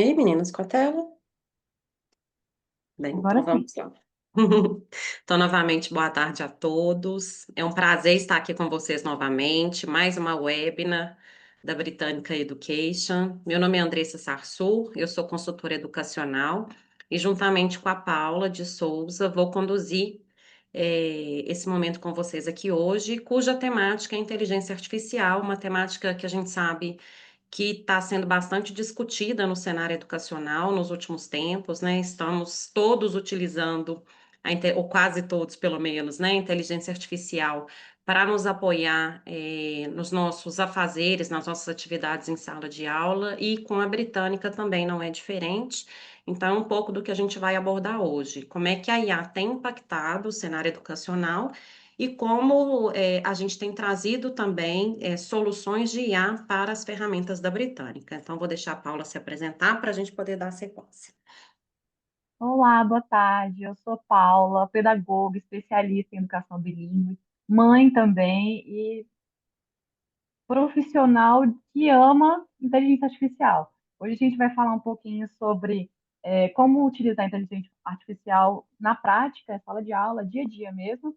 E aí, meninas, com a tela? Bem, então Agora sim. vamos lá. Então, novamente, boa tarde a todos. É um prazer estar aqui com vocês novamente, mais uma webinar da Britânica Education. Meu nome é Andressa Sarsur, eu sou consultora educacional e, juntamente com a Paula de Souza, vou conduzir esse momento com vocês aqui hoje, cuja temática é inteligência artificial, uma temática que a gente sabe que está sendo bastante discutida no cenário educacional nos últimos tempos, né? Estamos todos utilizando, ou quase todos, pelo menos, né, a inteligência artificial para nos apoiar nos nossos afazeres, nas nossas atividades em sala de aula, e com a britânica também não é diferente. Então, é um pouco do que a gente vai abordar hoje. Como é que a IA tem impactado o cenário educacional e como a gente tem trazido também soluções de IA para as ferramentas da Britânica. Então, vou deixar a Paula se apresentar para a gente poder dar sequência. Olá, boa tarde. Eu sou Paula, pedagoga, especialista em educação bilíngue, mãe também e profissional que ama inteligência artificial. Hoje a gente vai falar um pouquinho sobre como utilizar a inteligência artificial na prática, sala de aula, dia a dia mesmo.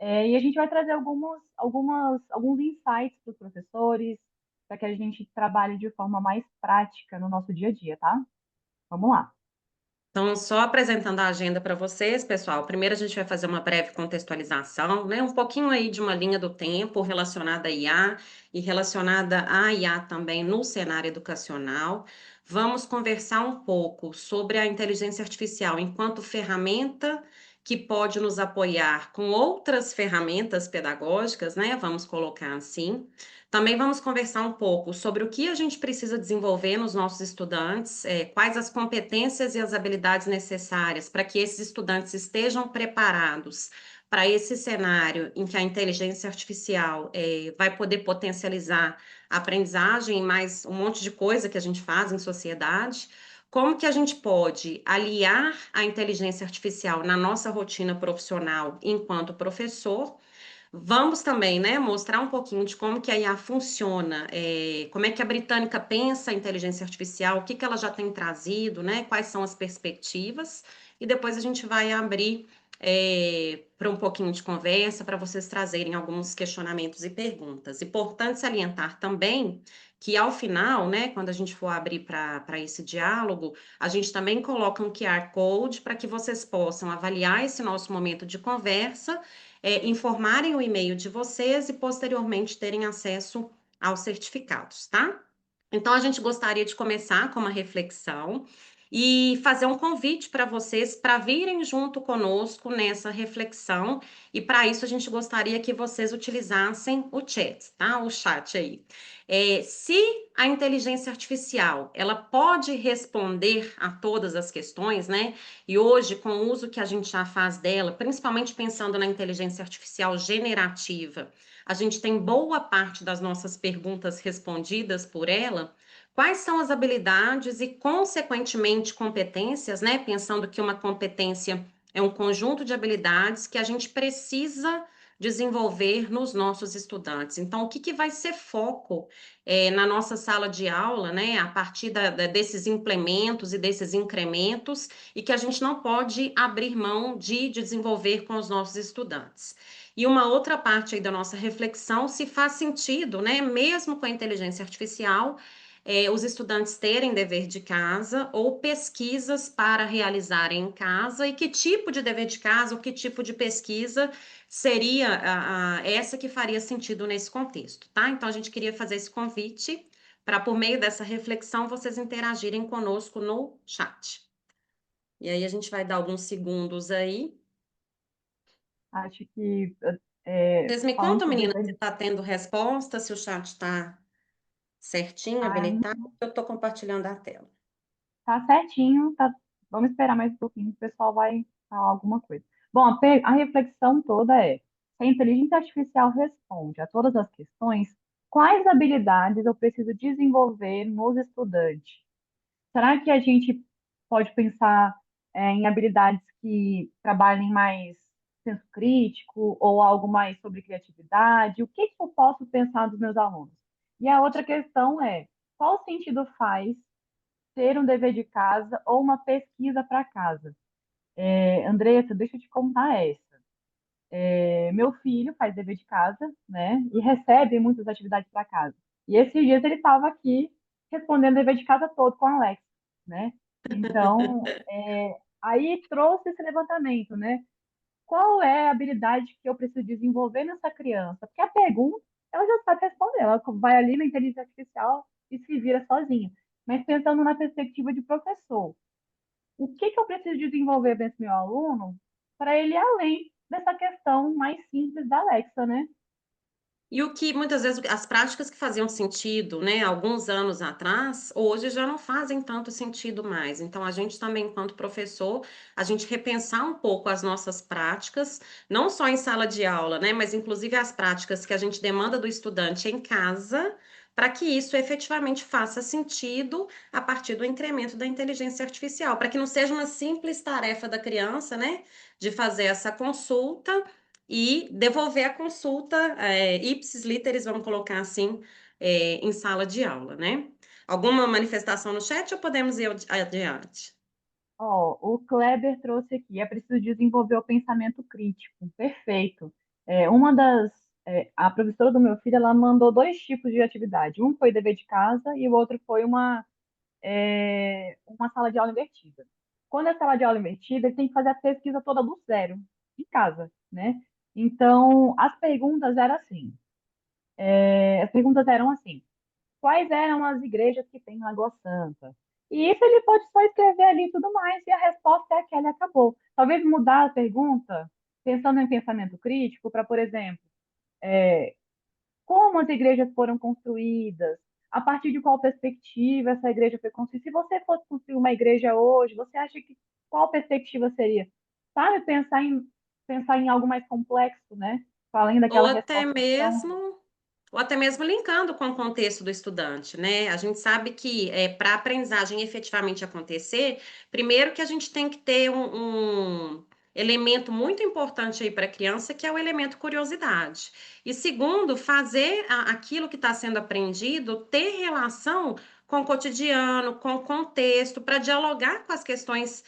E a gente vai trazer alguns insights para os professores, para que a gente trabalhe de forma mais prática no nosso dia a dia, tá? Vamos lá. Então, só apresentando a agenda para vocês, pessoal. Primeiro, a gente vai fazer uma breve contextualização, né? Um pouquinho aí de uma linha do tempo relacionada à IA e relacionada à IA também no cenário educacional. Vamos conversar um pouco sobre a inteligência artificial enquanto ferramenta que pode nos apoiar com outras ferramentas pedagógicas, né? Vamos colocar assim. Também vamos conversar um pouco sobre o que a gente precisa desenvolver nos nossos estudantes, quais as competências e as habilidades necessárias para que esses estudantes estejam preparados para esse cenário em que a inteligência artificial vai poder potencializar a aprendizagem e mais um monte de coisa que a gente faz em sociedade. Como que a gente pode aliar a inteligência artificial na nossa rotina profissional enquanto professor? Vamos também, né, mostrar um pouquinho de como que a IA funciona, como é que a britânica pensa a inteligência artificial, o que que ela já tem trazido, né, quais são as perspectivas, e depois a gente vai abrir para um pouquinho de conversa, para vocês trazerem alguns questionamentos e perguntas. Importante salientar também que ao final, né, quando a gente for abrir para esse diálogo, a gente também coloca um QR Code para que vocês possam avaliar esse nosso momento de conversa, informarem o e-mail de vocês e posteriormente terem acesso aos certificados, tá? Então, a gente gostaria de começar com uma reflexão e fazer um convite para vocês para virem junto conosco nessa reflexão. E para isso, a gente gostaria que vocês utilizassem o chat, tá? O chat aí. Se a inteligência artificial ela pode responder a todas as questões, né? E hoje, com o uso que a gente já faz dela, principalmente pensando na inteligência artificial generativa, a gente tem boa parte das nossas perguntas respondidas por ela. Quais são as habilidades e, consequentemente, competências, né? Pensando que uma competência é um conjunto de habilidades que a gente precisa desenvolver nos nossos estudantes. Então, o que que vai ser foco na nossa sala de aula, né? A partir desses implementos e desses incrementos, e que a gente não pode abrir mão de desenvolver com os nossos estudantes. E uma outra parte aí da nossa reflexão, se faz sentido, né, mesmo com a inteligência artificial, os estudantes terem dever de casa ou pesquisas para realizarem em casa, e que tipo de dever de casa ou que tipo de pesquisa seria essa que faria sentido nesse contexto, tá? Então, a gente queria fazer esse convite para, por meio dessa reflexão, vocês interagirem conosco no chat. E aí, a gente vai dar alguns segundos aí. Acho que Vocês me falando contam, sobre meninas, se está tendo resposta, se o chat está certinho, ah, habilitado. Eu estou compartilhando a tela. tá certinho, tá, vamos esperar mais um pouquinho, o pessoal vai falar alguma coisa. Bom, a reflexão toda é: se a inteligência artificial responde a todas as questões, quais habilidades eu preciso desenvolver nos estudantes? Será que a gente pode pensar em habilidades que trabalhem mais senso crítico ou algo mais sobre criatividade? O que que eu posso pensar dos meus alunos? E a outra questão é: qual sentido faz ter um dever de casa ou uma pesquisa para casa? Andressa, deixa eu te contar essa. Meu filho faz dever de casa, né? E recebe muitas atividades para casa. E esses dias ele estava aqui respondendo o dever de casa todo com a Alexa, né? Então, aí trouxe esse levantamento, né? Qual é a habilidade que eu preciso desenvolver nessa criança? Porque a pergunta, ela já sabe responder, ela vai ali na inteligência artificial e se vira sozinha. Mas pensando na perspectiva de professor, o que que eu preciso desenvolver nesse meu aluno para ele ir além dessa questão mais simples da Alexa, né? E o que muitas vezes as práticas que faziam sentido, né, alguns anos atrás, hoje já não fazem tanto sentido mais. Então, a gente também, enquanto professor, a gente repensar um pouco as nossas práticas, não só em sala de aula, né, mas inclusive as práticas que a gente demanda do estudante em casa, para que isso efetivamente faça sentido a partir do incremento da inteligência artificial, para que não seja uma simples tarefa da criança, né, de fazer essa consulta e devolver a consulta, ipsis literis, vamos colocar assim, em sala de aula, né? Alguma manifestação no chat ou podemos ir adiante? Ó, o Kleber trouxe aqui, é preciso desenvolver o pensamento crítico. Perfeito. Uma das, a professora do meu filho, ela mandou dois tipos de atividade. Um foi dever de casa e o outro foi uma sala de aula invertida. Quando é sala de aula invertida, ele tem que fazer a pesquisa toda do zero, em casa, né? Então, as perguntas eram assim, quais eram as igrejas que tem em Lagoa Santa? E isso ele pode só escrever ali e tudo mais, e a resposta é aquela e acabou. Talvez mudar a pergunta, pensando em pensamento crítico, para, por exemplo, como as igrejas foram construídas, a partir de qual perspectiva essa igreja foi construída. Se você fosse construir uma igreja hoje, você acha que qual perspectiva seria? Sabe, pensar em algo mais complexo, né? Além Ou daquela até resposta pronta. mesmo ou até mesmo linkando com o contexto do estudante, né? A gente sabe que para a aprendizagem efetivamente acontecer, primeiro que a gente tem que ter um elemento muito importante aí para a criança, que é o elemento curiosidade. E segundo, fazer aquilo que está sendo aprendido ter relação com o cotidiano, com o contexto, para dialogar com as questões,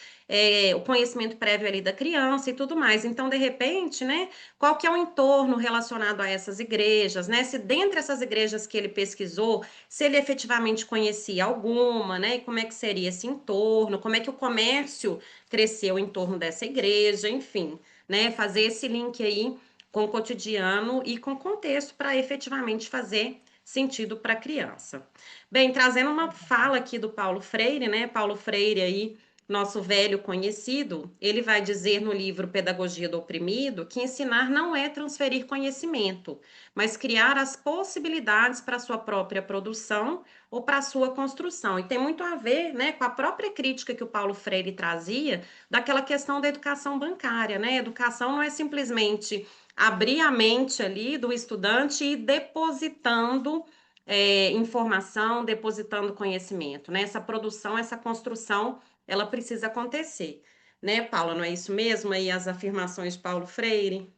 o conhecimento prévio ali da criança e tudo mais. Então, de repente, né? Qual que é o entorno relacionado a essas igrejas, né? Se dentre essas igrejas que ele pesquisou, se ele efetivamente conhecia alguma, né? E como é que seria esse entorno, como é que o comércio cresceu em torno dessa igreja, enfim, né? Fazer esse link aí com o cotidiano e com o contexto para efetivamente fazer sentido para a criança. Bem, trazendo uma fala aqui do Paulo Freire, né? Paulo Freire aí, nosso velho conhecido, ele vai dizer no livro Pedagogia do Oprimido que ensinar não é transferir conhecimento, mas criar as possibilidades para a sua própria produção ou para a sua construção. E tem muito a ver, né, com a própria crítica que o Paulo Freire trazia daquela questão da educação bancária, né? Educação não é simplesmente abrir a mente ali do estudante e depositando informação, depositando conhecimento, né? Essa produção, essa construção ela precisa acontecer, né, Paula? Não é isso mesmo? Aí as afirmações de Paulo Freire.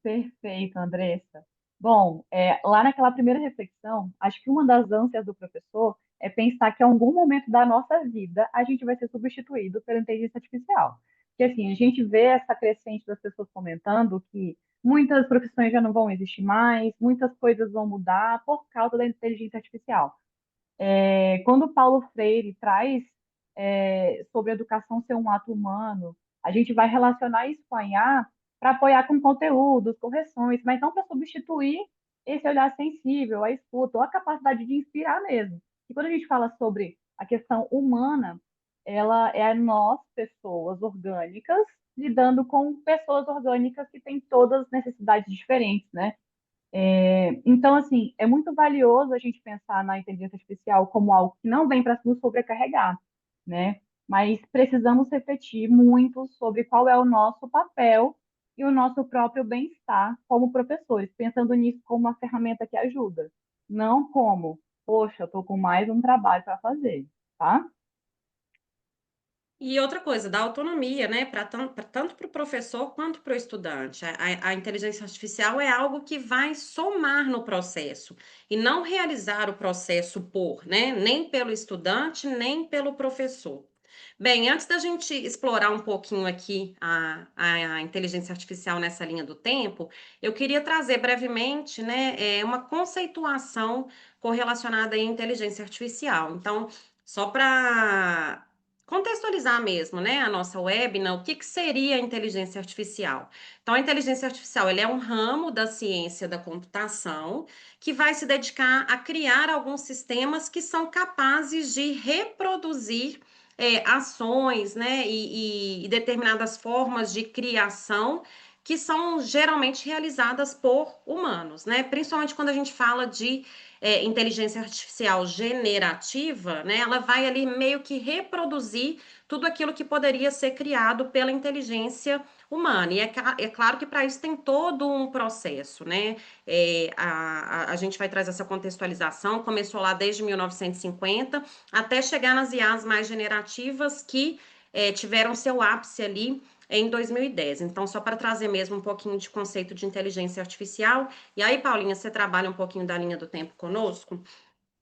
Perfeito, Andressa. Bom, lá naquela primeira reflexão, acho que uma das ânsias do professor é pensar que em algum momento da nossa vida a gente vai ser substituído pela inteligência artificial. Porque assim, a gente vê essa crescente das pessoas comentando que muitas profissões já não vão existir mais, muitas coisas vão mudar por causa da inteligência artificial. Quando Paulo Freire traz sobre a educação ser um ato humano, a gente vai relacionar isso com a IA para apoiar com conteúdos, correções, mas não para substituir esse olhar sensível, a escuta, ou a capacidade de inspirar mesmo. E quando a gente fala sobre a questão humana, ela é nós, pessoas orgânicas, lidando com pessoas orgânicas que têm todas necessidades diferentes, né? Então, assim, é muito valioso a gente pensar na inteligência artificial como algo que não vem para nos sobrecarregar, né? Mas precisamos refletir muito sobre qual é o nosso papel e o nosso próprio bem-estar como professores, pensando nisso como uma ferramenta que ajuda, não como, poxa, eu estou com mais um trabalho para fazer, tá? E outra coisa, dá autonomia, né, tanto para o professor quanto para o estudante. A inteligência artificial é algo que vai somar no processo e não realizar o processo por, né, nem pelo estudante, nem pelo professor. Bem, antes da gente explorar um pouquinho aqui a inteligência artificial nessa linha do tempo, eu queria trazer brevemente, né, uma conceituação correlacionada à inteligência artificial. Então, só para contextualizar mesmo, né, a nossa webinar, o que que seria a inteligência artificial? Então, a inteligência artificial, ele é um ramo da ciência da computação que vai se dedicar a criar alguns sistemas que são capazes de reproduzir ações, né, e determinadas formas de criação que são geralmente realizadas por humanos, né? Principalmente quando a gente fala de inteligência artificial generativa, né, ela vai ali meio que reproduzir tudo aquilo que poderia ser criado pela inteligência humana. E é claro que para isso tem todo um processo, né? A gente vai trazer essa contextualização, começou lá desde 1950 até chegar nas IAs mais generativas que tiveram seu ápice ali em 2010. Então, só para trazer mesmo um pouquinho de conceito de inteligência artificial. E aí, Paulinha, você trabalha um pouquinho da linha do tempo conosco?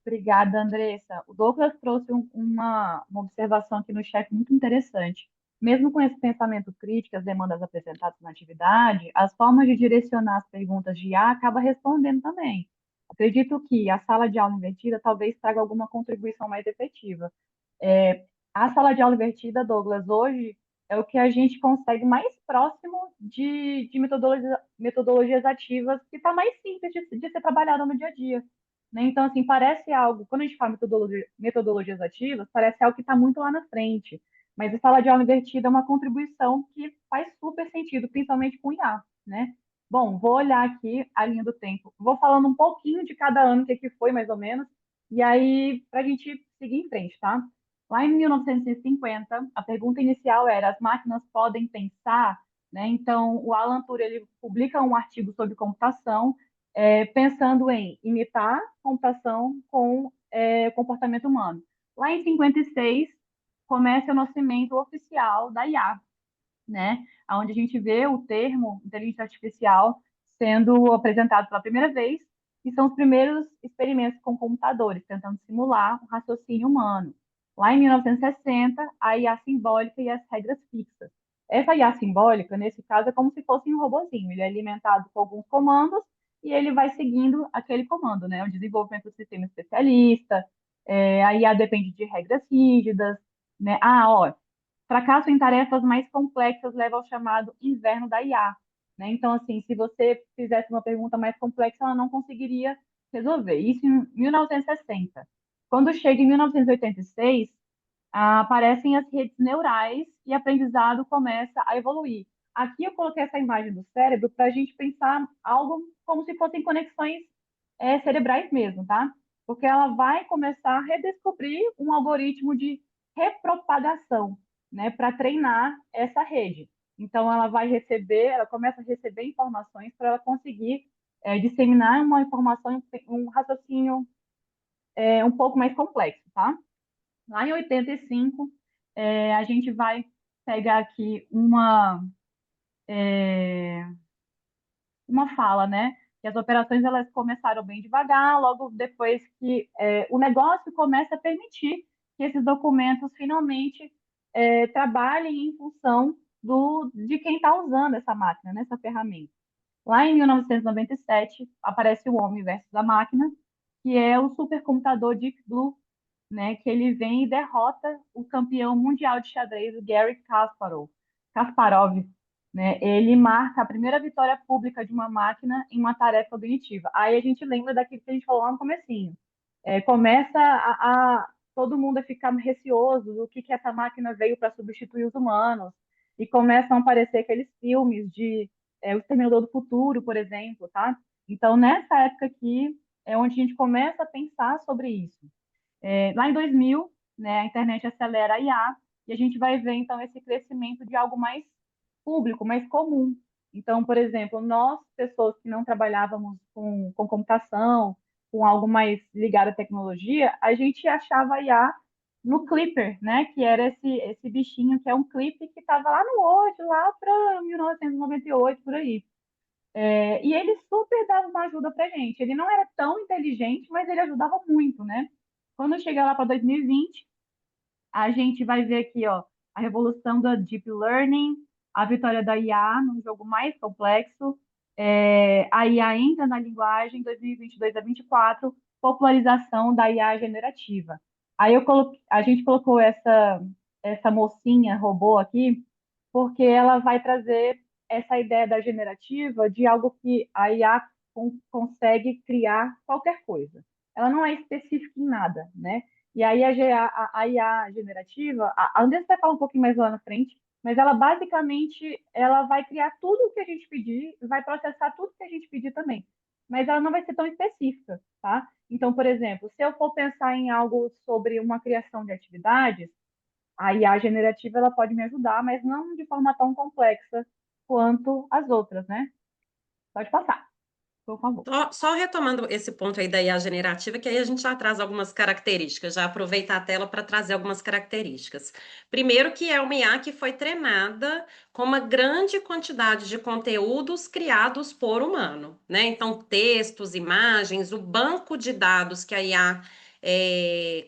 Obrigada, Andressa. O Douglas trouxe uma observação aqui no chat muito interessante. Mesmo com esse pensamento crítico, as demandas apresentadas na atividade, as formas de direcionar as perguntas de IA acaba respondendo também. Acredito que a sala de aula invertida talvez traga alguma contribuição mais efetiva. É, a sala de aula invertida, Douglas, hoje é o que a gente consegue mais próximo de metodologias ativas, que está mais simples de ser trabalhada no dia a dia, né? Então, assim, parece algo, quando a gente fala metodologias ativas, parece algo que está muito lá na frente. Mas a sala de aula invertida é uma contribuição que faz super sentido, principalmente com o IA, né? Bom, vou olhar aqui a linha do tempo. Vou falando um pouquinho de cada ano, que foi, mais ou menos, e aí, para a gente seguir em frente, tá? Lá em 1950, a pergunta inicial era: as máquinas podem pensar? Né? Então, o Alan Turing ele publica um artigo sobre computação, pensando em imitar computação com comportamento humano. Lá em 56, começa o nascimento oficial da IA, né? Onde a gente vê o termo inteligência artificial sendo apresentado pela primeira vez, e são os primeiros experimentos com computadores, tentando simular o raciocínio humano. Lá em 1960, a IA simbólica e as regras fixas. Essa IA simbólica, nesse caso, é como se fosse um robozinho. Ele é alimentado com alguns comandos e ele vai seguindo aquele comando, né? O desenvolvimento do sistema especialista, a IA depende de regras rígidas, né? Ah, ó, fracasso em tarefas mais complexas leva ao chamado inverno da IA, né? Então, assim, se você fizesse uma pergunta mais complexa, ela não conseguiria resolver. Isso em 1960. Quando chega em 1986, aparecem as redes neurais e o aprendizado começa a evoluir. Aqui eu coloquei essa imagem do cérebro para a gente pensar algo como se fossem conexões cerebrais mesmo, tá? Porque ela vai começar a redescobrir um algoritmo de repropagação, né, para treinar essa rede. Então, ela começa a receber informações para ela conseguir disseminar uma informação, um raciocínio um pouco mais complexo, tá? Lá em 85, a gente vai pegar aqui uma fala, né? Que as operações elas começaram bem devagar, logo depois que o negócio começa a permitir que esses documentos finalmente trabalhem em função de quem está usando essa máquina, né, essa ferramenta. Lá em 1997, aparece o Homem versus a Máquina, que é o supercomputador Deep Blue, né, que ele vem e derrota o campeão mundial de xadrez, o Garry Kasparov, né? Ele marca a primeira vitória pública de uma máquina em uma tarefa cognitiva. Aí a gente lembra daquilo que a gente falou lá no comecinho. Começa todo mundo a ficar receoso do que essa máquina veio para substituir os humanos, e começam a aparecer aqueles filmes de O Exterminador do Futuro, por exemplo, tá? Então, nessa época aqui, é onde a gente começa a pensar sobre isso. Lá em 2000, né, a internet acelera a IA e a gente vai ver, então, esse crescimento de algo mais público, mais comum. Então, por exemplo, nós, pessoas que não trabalhávamos com computação, com algo mais ligado à tecnologia, a gente achava a IA no Clipper, né? Que era esse bichinho que é um clipe que estava lá no Word, lá para 1998, por aí. E ele super dava uma ajuda pra gente. Ele não era tão inteligente, mas ele ajudava muito, né? Quando chegar lá para 2020, a gente vai ver aqui, ó, a revolução da Deep Learning, a vitória da IA num jogo mais complexo, a IA ainda na linguagem 2022 a 24, popularização da IA generativa. Aí a gente colocou essa mocinha robô aqui, porque ela vai trazer essa ideia da generativa de algo que a IA consegue criar qualquer coisa. Ela não é específica em nada, né? E aí a IA generativa, a Andressa vai falar um pouquinho mais lá na frente, mas ela basicamente ela vai criar tudo o que a gente pedir, vai processar tudo que a gente pedir também. Mas ela não vai ser tão específica, tá? Então, por exemplo, se eu for pensar em algo sobre uma criação de atividades, a IA generativa ela pode me ajudar, mas não de forma tão complexa quanto as outras, né? Pode passar, por favor. Só retomando esse ponto aí da IA generativa, que aí a gente já traz algumas características, já aproveita a tela para trazer algumas características. Primeiro, que é uma IA que foi treinada com uma grande quantidade de conteúdos criados por humano, né? Então, textos, imagens, o banco de dados que a IA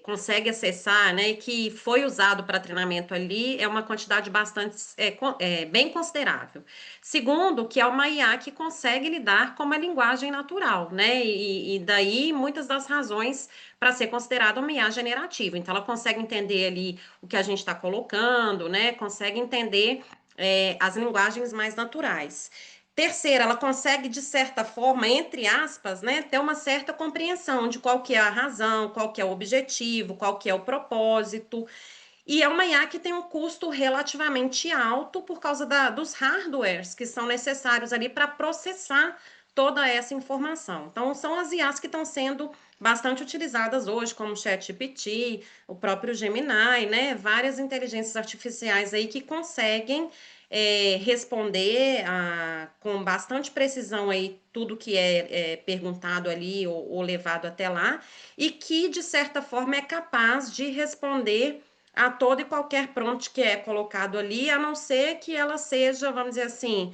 consegue acessar, né, e que foi usado para treinamento ali, é uma quantidade bastante bem considerável. Segundo, que é uma IA que consegue lidar com uma linguagem natural, né? E daí muitas das razões para ser considerada uma IA generativa. Então, ela consegue entender ali o que a gente está colocando, né? Consegue entender as linguagens mais naturais. Terceira, ela consegue, de certa forma, entre aspas, né, ter uma certa compreensão de qual que é a razão, qual que é o objetivo, qual que é o propósito. E é uma IA que tem um custo relativamente alto por causa dos hardwares que são necessários ali para processar toda essa informação. Então, são as IAs que estão sendo bastante utilizadas hoje, como o ChatGPT, o próprio Gemini, né? Várias inteligências artificiais aí que conseguem responder com bastante precisão aí tudo que é perguntado ali ou levado até lá, e que, de certa forma, é capaz de responder a todo e qualquer prompt que é colocado ali, a não ser que ela seja, vamos dizer assim,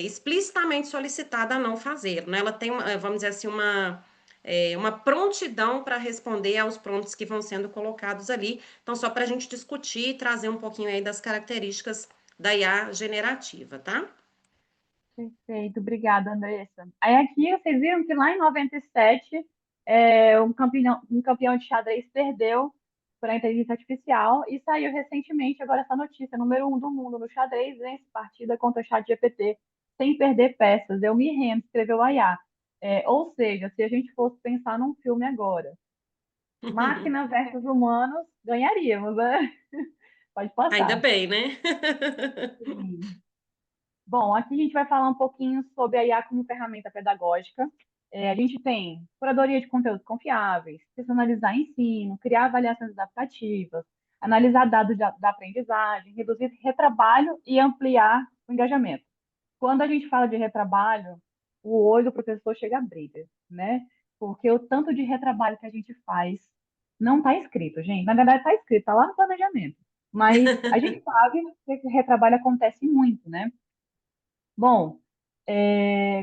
explicitamente solicitada a não fazer, né? Ela tem, vamos dizer assim, uma prontidão para responder aos prompts que vão sendo colocados ali. Então, só para a gente discutir e trazer um pouquinho aí das características da IA generativa, tá? Perfeito, obrigada, Andressa. Aí aqui vocês viram que lá em 97, um campeão de xadrez perdeu para a inteligência artificial e saiu recentemente agora essa notícia, número 1 do mundo no xadrez, vence partida contra o ChatGPT sem perder peças. Eu me rendo, escreveu a IA. Ou seja, se a gente fosse pensar num filme agora, máquina versus humanos, ganharíamos, né? Pode Ainda passar. bem, né? Sim. Bom, aqui a gente vai falar um pouquinho sobre a IA como ferramenta pedagógica. A gente tem curadoria de conteúdos confiáveis, personalizar ensino, criar avaliações adaptativas, analisar dados da aprendizagem, reduzir retrabalho e ampliar o engajamento. Quando a gente fala de retrabalho, o olho do professor chega a brilha, né? Porque o tanto de retrabalho que a gente faz não está escrito, gente. Na verdade, está escrito, está lá no planejamento. Mas a gente sabe que esse retrabalho acontece muito, né? Bom,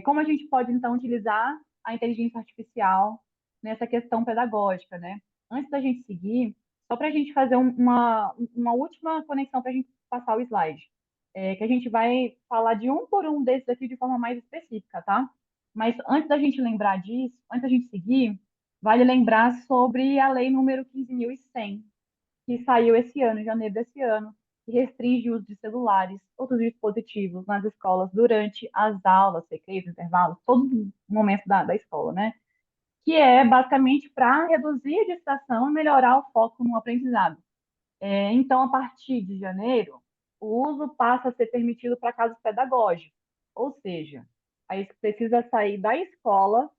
como a gente pode então utilizar a inteligência artificial nessa questão pedagógica, né? Antes da gente seguir, só para a gente fazer uma última conexão para a gente passar o slide, que a gente vai falar de um por um desses aqui de forma mais específica, tá? Mas antes da gente lembrar disso, antes da gente seguir, vale lembrar sobre a lei número 15.100 que saiu esse ano, em janeiro desse ano, que restringe o uso de celulares, outros dispositivos nas escolas durante as aulas, recreios, intervalos, todo momento da escola, né? Que é basicamente para reduzir a distração e melhorar o foco no aprendizado. Então, a partir de janeiro, o uso passa a ser permitido para casos pedagógicos, ou seja, aí precisa sair da escola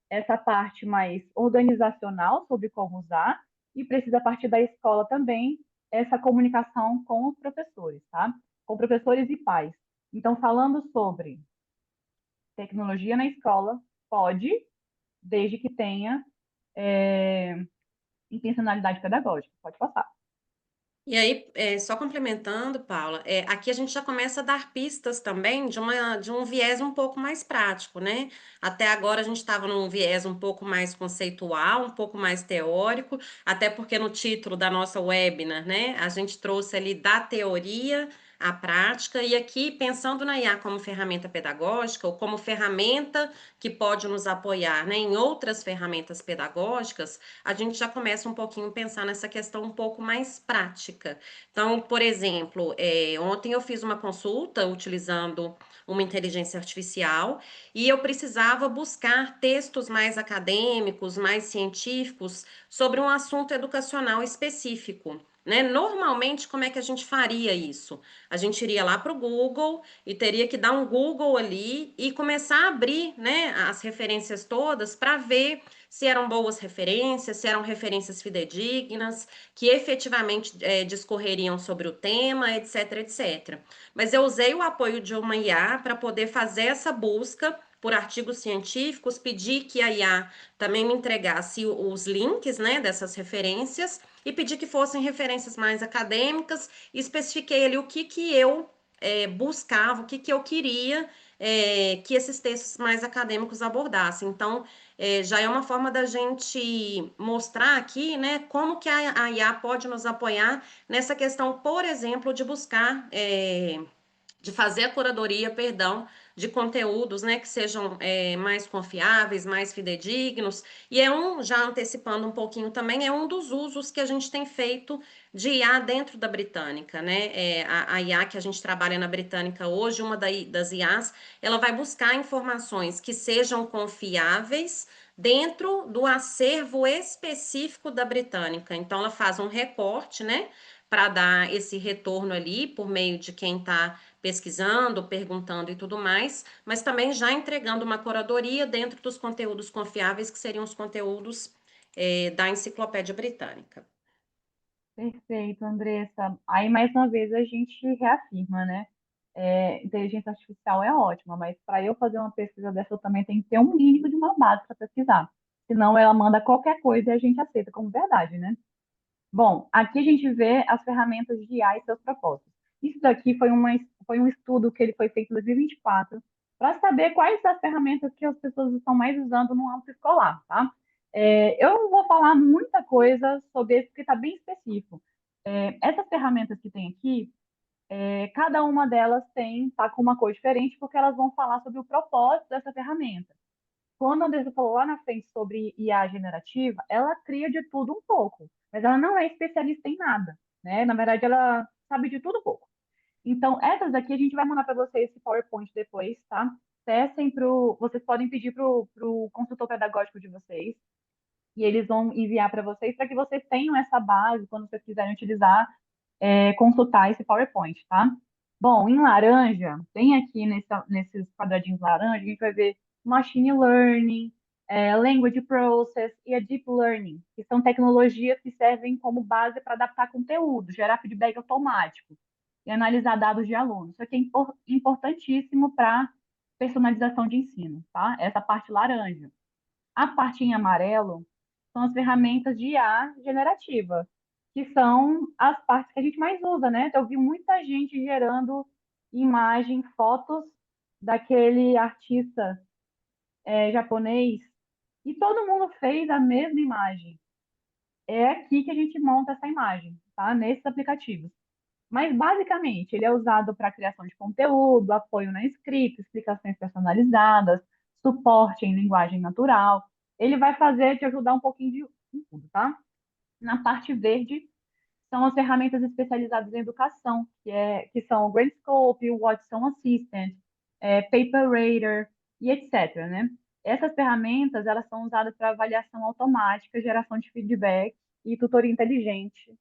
essa parte mais organizacional sobre como usar e precisa partir da escola também essa comunicação com os professores, tá? Com professores e pais. Então, falando sobre tecnologia na escola, pode, desde que tenha intencionalidade pedagógica. Pode passar. E aí, só complementando, Paula, aqui a gente já começa a dar pistas também de um viés um pouco mais prático, né? Até agora a gente estava num viés um pouco mais conceitual, um pouco mais teórico, até porque no título da nossa webinar, né, a gente trouxe ali da teoria à prática, e aqui pensando na IA como ferramenta pedagógica ou como ferramenta que pode nos apoiar, né, em outras ferramentas pedagógicas, a gente já começa um pouquinho a pensar nessa questão um pouco mais prática. Então, por exemplo, ontem eu fiz uma consulta utilizando uma inteligência artificial e eu precisava buscar textos mais acadêmicos, mais científicos sobre um assunto educacional específico. Né? Normalmente, como é que a gente faria isso? A gente iria lá para o Google e teria que dar um Google ali e começar a abrir, né, as referências todas para ver se eram boas referências, se eram referências fidedignas, que efetivamente discorreriam sobre o tema, etc, etc. Mas eu usei o apoio de uma IA para poder fazer essa busca por artigos científicos, pedi que a IA também me entregasse os links, né, dessas referências e pedi que fossem referências mais acadêmicas e especifiquei ali o que eu buscava, o que eu queria que esses textos mais acadêmicos abordassem. Então, já é uma forma da gente mostrar aqui, né, como que a IA pode nos apoiar nessa questão, por exemplo, de buscar, de fazer a curadoria, perdão, de conteúdos, né, que sejam mais confiáveis, mais fidedignos, e já antecipando um pouquinho também, é um dos usos que a gente tem feito de IA dentro da Britânica, né, a IA que a gente trabalha na Britânica hoje, das IAs, ela vai buscar informações que sejam confiáveis dentro do acervo específico da Britânica, então ela faz um recorte, né, para dar esse retorno ali por meio de quem está pesquisando, perguntando e tudo mais, mas também já entregando uma curadoria dentro dos conteúdos confiáveis, que seriam os conteúdos da Enciclopédia Britânica. Perfeito, Andressa. Aí, mais uma vez, a gente reafirma, né? Inteligência artificial é ótima, mas para eu fazer uma pesquisa dessa, eu também tenho que ter um mínimo de uma base para pesquisar. Senão, ela manda qualquer coisa e a gente aceita como verdade, né? Bom, aqui a gente vê as ferramentas de IA e seus propósitos. Isso daqui foi um estudo que ele foi feito em 2024 para saber quais as ferramentas que as pessoas estão mais usando no âmbito escolar, tá? Eu não vou falar muita coisa sobre isso porque está bem específico. Essas ferramentas que tem aqui, cada uma delas tá com uma cor diferente porque elas vão falar sobre o propósito dessa ferramenta. Quando a Andressa falou lá na frente sobre IA generativa, ela cria de tudo um pouco, mas ela não é especialista em nada, né? Na verdade, ela sabe de tudo um pouco. Então, essas aqui a gente vai mandar para vocês esse PowerPoint depois, tá? Vocês podem pedir pro consultor pedagógico de vocês e eles vão enviar para vocês para que vocês tenham essa base quando vocês quiserem utilizar, consultar esse PowerPoint, tá? Bom, em laranja, tem aqui nesses quadradinhos laranja, a gente vai ver Machine Learning, Language Process e a Deep Learning, que são tecnologias que servem como base para adaptar conteúdo, gerar feedback automático e analisar dados de alunos. Isso aqui é importantíssimo para personalização de ensino, tá? Essa parte laranja. A parte em amarelo são as ferramentas de IA generativa, que são as partes que a gente mais usa, né? Eu vi muita gente gerando imagem, fotos daquele artista japonês e todo mundo fez a mesma imagem. É aqui que a gente monta essa imagem, tá? Nesses aplicativos. Mas, basicamente, ele é usado para criação de conteúdo, apoio na escrita, explicações personalizadas, suporte em linguagem natural. Ele vai fazer te ajudar um pouquinho de tudo, tá? Na parte verde, são as ferramentas especializadas em educação, que são o Gradescope, o Watson Assistant, PaperRater e etc, né? Essas ferramentas, elas são usadas para avaliação automática, geração de feedback e tutoria inteligente.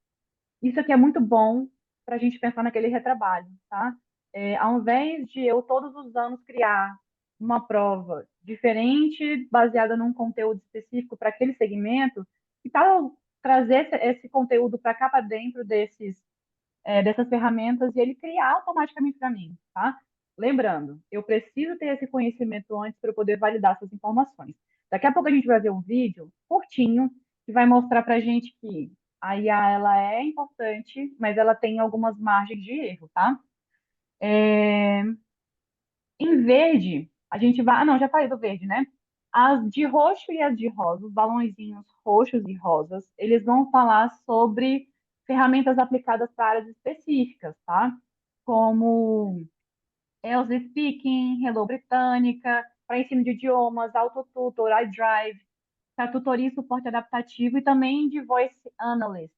Isso aqui é muito bom para a gente pensar naquele retrabalho, tá? Ao invés de eu todos os anos criar uma prova diferente, baseada num conteúdo específico para aquele segmento, que tal trazer esse conteúdo para cá para dentro dessas ferramentas e ele criar automaticamente para mim, tá? Lembrando, eu preciso ter esse conhecimento antes para eu poder validar essas informações. Daqui a pouco a gente vai ver um vídeo curtinho que vai mostrar para a gente que a IA ela é importante, mas ela tem algumas margens de erro, tá? É, Em verde, a gente vai. Ah, não, já falei do verde, né? As de roxo e as de rosa, os balãozinhos roxos e rosas, eles vão falar sobre ferramentas aplicadas para áreas específicas, tá? Como Else Speaking, Hello Britânica, para ensino de idiomas, AutoTutor, iDrive, para tutoria e suporte adaptativo e também de Voice Analyst,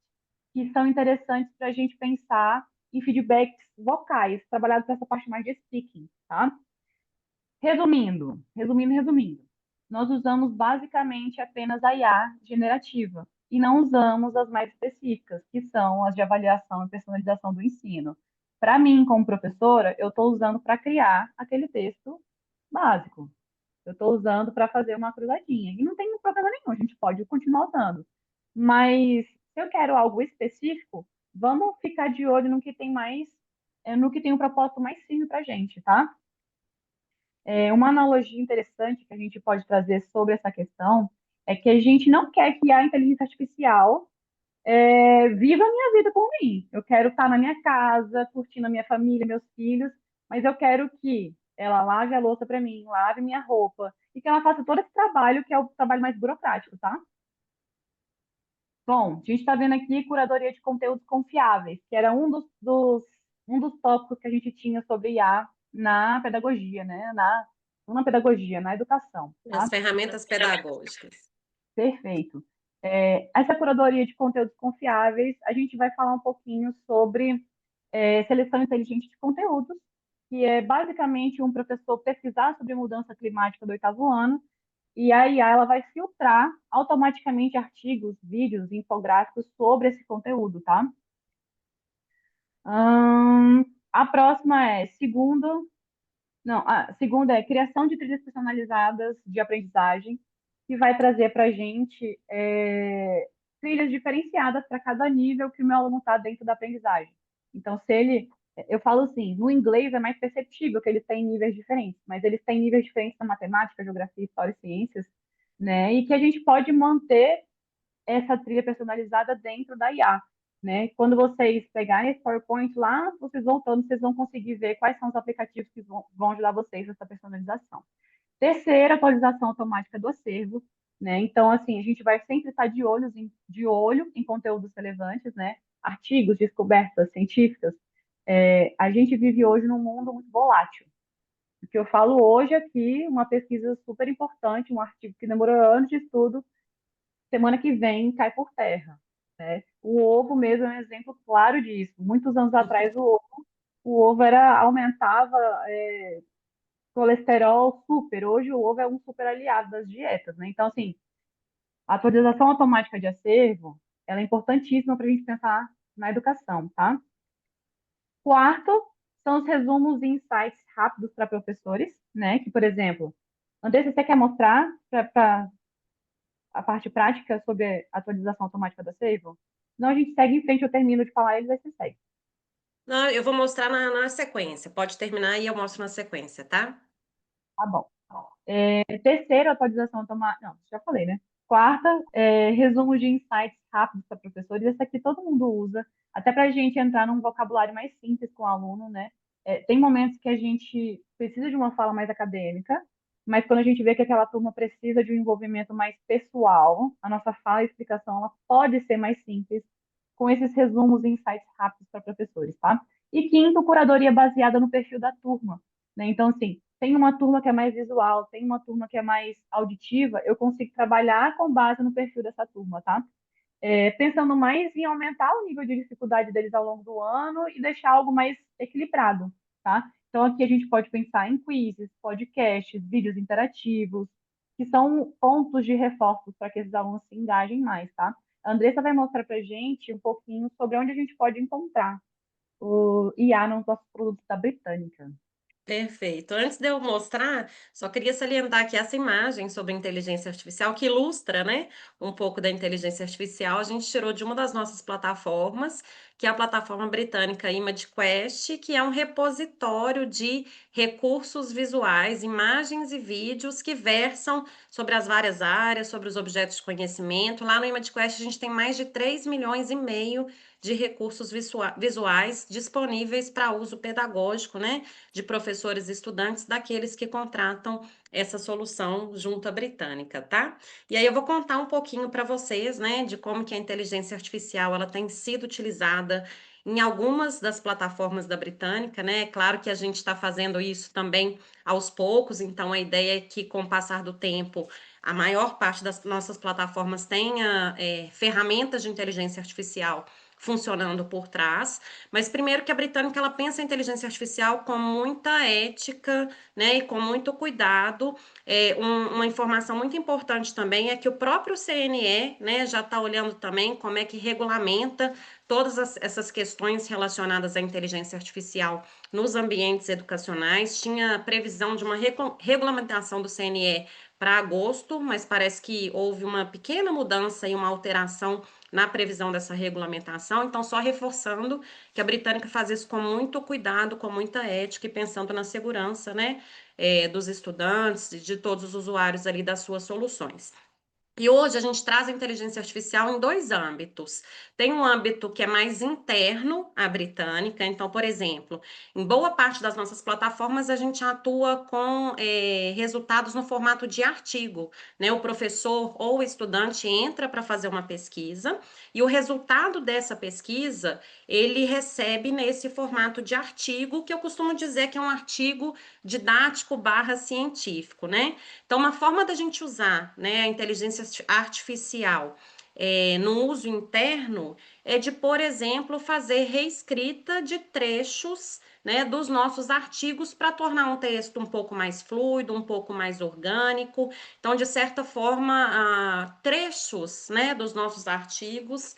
que são interessantes para a gente pensar em feedbacks vocais, trabalhado com essa parte mais de speaking, tá? Resumindo, nós usamos basicamente apenas a IA generativa e não usamos as mais específicas, que são as de avaliação e personalização do ensino. Para mim, como professora, eu estou usando para criar aquele texto básico. Eu estou usando para fazer uma cruzadinha. E não tem problema nenhum, a gente pode continuar usando. Mas se eu quero algo específico, vamos ficar de olho no que tem mais, no que tem um propósito mais firme para a gente, tá? Uma analogia interessante que a gente pode trazer sobre essa questão é que a gente não quer que a inteligência artificial viva a minha vida por mim. Eu quero estar na minha casa, curtindo a minha família, meus filhos, mas eu quero que ela lave a louça para mim, lave minha roupa, e que ela faça todo esse trabalho que é o trabalho mais burocrático, tá? Bom, a gente está vendo aqui curadoria de conteúdos confiáveis, que era um dos tópicos que a gente tinha sobre IA na pedagogia, né? Não na pedagogia, na educação, As tá? ferramentas pedagógicas. Perfeito. Essa curadoria de conteúdos confiáveis, a gente vai falar um pouquinho sobre seleção inteligente de conteúdos, que é basicamente um professor pesquisar sobre mudança climática do oitavo ano, e a IA ela vai filtrar automaticamente artigos, vídeos, infográficos sobre esse conteúdo, tá? A próxima é segundo, não, a segunda é criação de trilhas personalizadas de aprendizagem, que vai trazer para a gente trilhas diferenciadas para cada nível que o meu aluno está dentro da aprendizagem. Então, se ele, eu falo assim, no inglês é mais perceptível que eles têm níveis diferentes, mas eles têm níveis diferentes na matemática, geografia, história e ciências, né? E que a gente pode manter essa trilha personalizada dentro da IA, né? Quando vocês pegarem esse PowerPoint lá, vocês voltando, vocês vão conseguir ver quais são os aplicativos que vão ajudar vocês nessa personalização. Terceira, atualização automática do acervo, né? Então, assim, a gente vai sempre estar de olho em conteúdos relevantes, né? Artigos, descobertas científicas. A gente vive hoje num mundo muito volátil. O que eu falo hoje aqui, uma pesquisa super importante, um artigo que demorou anos de estudo, semana que vem cai por terra, né? O ovo mesmo é um exemplo claro disso. Muitos anos atrás, o ovo aumentava colesterol super. Hoje, o ovo é um super aliado das dietas, né? Então, assim, a atualização automática de acervo, ela é importantíssima para a gente pensar na educação, tá? Quarto, são os resumos e insights rápidos para professores, né? Que, por exemplo, Andressa, você quer mostrar para a parte prática sobre a atualização automática da Seivo? Senão a gente segue em frente, eu termino de falar eles, aí você segue. Não, eu vou mostrar na sequência. Pode terminar e eu mostro na sequência, tá? Tá bom. Terceira, atualização automática. Não, já falei, né? Quarta, resumo de insights rápidos para professores. Esse aqui todo mundo usa, até para a gente entrar num vocabulário mais simples com o aluno, né? Tem momentos que a gente precisa de uma fala mais acadêmica, mas quando a gente vê que aquela turma precisa de um envolvimento mais pessoal, a nossa fala e explicação ela pode ser mais simples com esses resumos e insights rápidos para professores, tá? E quinto, curadoria baseada no perfil da turma, né? Então, assim, tem uma turma que é mais visual, tem uma turma que é mais auditiva, eu consigo trabalhar com base no perfil dessa turma, tá? Pensando mais em aumentar o nível de dificuldade deles ao longo do ano e deixar algo mais equilibrado, tá? Então, aqui a gente pode pensar em quizzes, podcasts, vídeos interativos, que são pontos de reforço para que esses alunos se engajem mais, tá? A Andressa vai mostrar para a gente um pouquinho sobre onde a gente pode encontrar o IA nos nossos produtos da Britânica. Perfeito. Antes de eu mostrar, só queria salientar que essa imagem sobre inteligência artificial, que ilustra, né, um pouco da inteligência artificial, a gente tirou de uma das nossas plataformas, que é a plataforma britânica ImageQuest, que é um repositório de recursos visuais, imagens e vídeos que versam sobre as várias áreas, sobre os objetos de conhecimento. Lá no ImageQuest a gente tem mais de 3,5 milhões de recursos visuais disponíveis para uso pedagógico, né, de professores e estudantes, daqueles que contratam essa solução junto à britânica, tá? E aí eu vou contar um pouquinho para vocês, né, de como que a inteligência artificial ela tem sido utilizada em algumas das plataformas da Britânica, né? É claro que a gente está fazendo isso também aos poucos, então a ideia é que, com o passar do tempo, a maior parte das nossas plataformas tenha ferramentas de inteligência artificial funcionando por trás, mas primeiro que a Britânica ela pensa a inteligência artificial com muita ética, né, e com muito cuidado. Uma informação muito importante também é que o próprio CNE, né, já está olhando também como é que regulamenta todas essas questões relacionadas à inteligência artificial nos ambientes educacionais. Tinha previsão de uma regulamentação do CNE para agosto, mas parece que houve uma pequena mudança e uma alteração na previsão dessa regulamentação. Então, só reforçando que a Britânica faz isso com muito cuidado, com muita ética e pensando na segurança, né, dos estudantes e de todos os usuários ali das suas soluções. E hoje a gente traz a inteligência artificial em dois âmbitos. Tem um âmbito que é mais interno à britânica, então, por exemplo, em boa parte das nossas plataformas a gente atua com resultados no formato de artigo, né? O professor ou o estudante entra para fazer uma pesquisa e o resultado dessa pesquisa ele recebe nesse formato de artigo, que eu costumo dizer que é um artigo didático barra científico, né? Então, uma forma da gente usar, né, a inteligência artificial no uso interno é de, por exemplo, fazer reescrita de trechos, né, dos nossos artigos para tornar um texto um pouco mais fluido, um pouco mais orgânico. Então, de certa forma, trechos, né, dos nossos artigos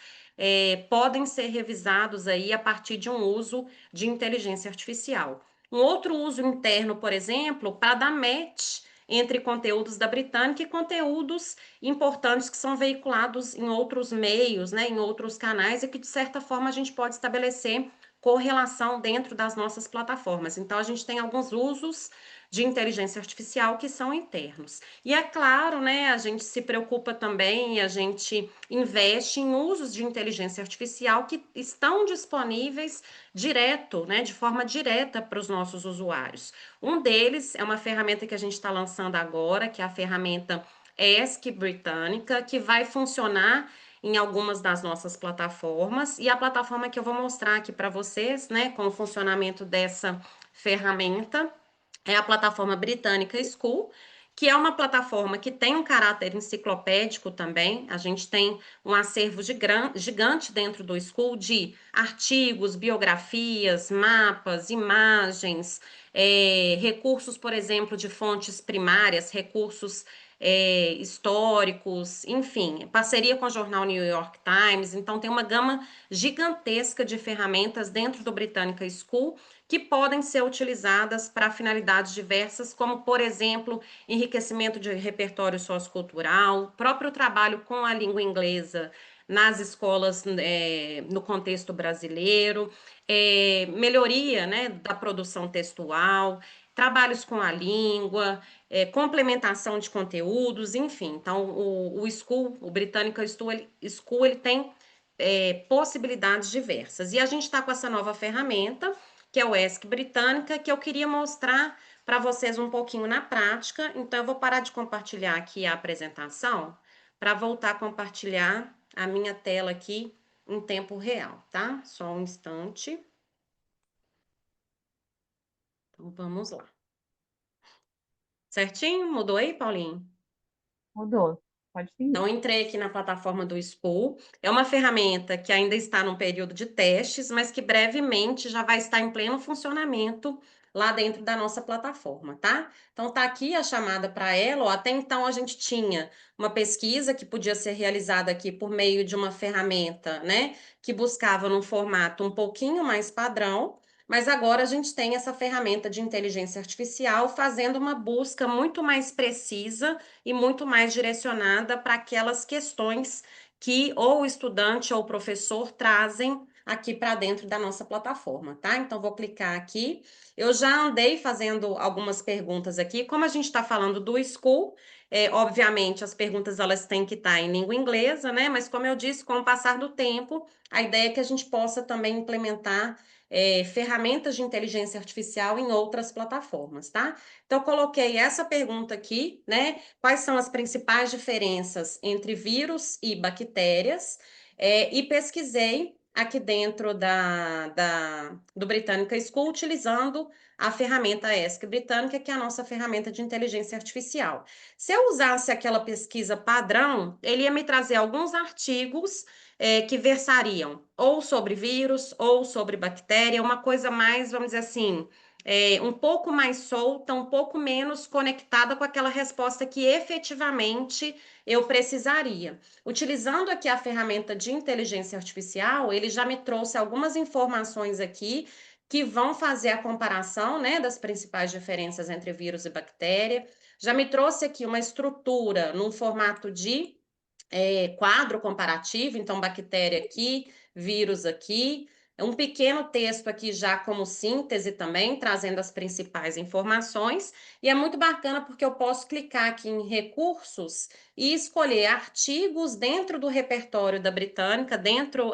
podem ser revisados aí a partir de um uso de inteligência artificial. Um outro uso interno, por exemplo, para dar match entre conteúdos da Britânica e conteúdos importantes que são veiculados em outros meios, né, em outros canais, e que, de certa forma, a gente pode estabelecer correlação dentro das nossas plataformas. Então, a gente tem alguns usos de inteligência artificial que são internos. E é claro, né, a gente se preocupa também, a gente investe em usos de inteligência artificial que estão disponíveis direto, né, de forma direta para os nossos usuários. Um deles é uma ferramenta que a gente está lançando agora, que é a ferramenta ESC Britânica, que vai funcionar em algumas das nossas plataformas. E a plataforma que eu vou mostrar aqui para vocês, né, com o funcionamento dessa ferramenta, é a plataforma Britânica School, que é uma plataforma que tem um caráter enciclopédico também. A gente tem um acervo gigante dentro do School de artigos, biografias, mapas, imagens, recursos, por exemplo, de fontes primárias, recursos históricos, enfim, parceria com o jornal New York Times. Então, tem uma gama gigantesca de ferramentas dentro do Britannica School que podem ser utilizadas para finalidades diversas, como, por exemplo, enriquecimento de repertório sociocultural, próprio trabalho com a língua inglesa nas escolas no contexto brasileiro, melhoria, né, da produção textual, trabalhos com a língua, complementação de conteúdos, enfim. Então, o School, o Britânica School, ele tem possibilidades diversas. E a gente está com essa nova ferramenta, que é o ESC Britânica, que eu queria mostrar para vocês um pouquinho na prática. Então, eu vou parar de compartilhar aqui a apresentação para voltar a compartilhar a minha tela aqui em tempo real, tá? Só um instante. Então, vamos lá. Certinho? Mudou aí, Paulinho? Mudou. Pode seguir. Então, entrei aqui na plataforma do School. É uma ferramenta que ainda está num período de testes, mas que brevemente já vai estar em pleno funcionamento lá dentro da nossa plataforma, tá? Então, tá aqui a chamada para ela. Ó, até então, a gente tinha uma pesquisa que podia ser realizada aqui por meio de uma ferramenta, né, que buscava num formato um pouquinho mais padrão. Mas agora a gente tem essa ferramenta de inteligência artificial fazendo uma busca muito mais precisa e muito mais direcionada para aquelas questões que ou o estudante ou o professor trazem aqui para dentro da nossa plataforma, tá? Então, vou clicar aqui. Eu já andei fazendo algumas perguntas aqui. Como a gente está falando do School, obviamente as perguntas elas têm que estar em língua inglesa, né? Mas como eu disse, com o passar do tempo, a ideia é que a gente possa também implementar ferramentas de inteligência artificial em outras plataformas, tá? Então, eu coloquei essa pergunta aqui, né? Quais são as principais diferenças entre vírus e bactérias? E pesquisei aqui dentro do Britannica School, utilizando a ferramenta ESC Britânica, que é a nossa ferramenta de inteligência artificial. Se eu usasse aquela pesquisa padrão, ele ia me trazer alguns artigos que versariam ou sobre vírus ou sobre bactéria, uma coisa mais, vamos dizer assim, um pouco mais solta, um pouco menos conectada com aquela resposta que efetivamente eu precisaria. Utilizando aqui a ferramenta de inteligência artificial, ele já me trouxe algumas informações aqui que vão fazer a comparação, né, das principais diferenças entre vírus e bactéria. Já me trouxe aqui uma estrutura num formato de quadro comparativo, então bactéria aqui, vírus aqui, um pequeno texto aqui já como síntese também, trazendo as principais informações, e é muito bacana porque eu posso clicar aqui em recursos e escolher artigos dentro do repertório da Britânica, dentro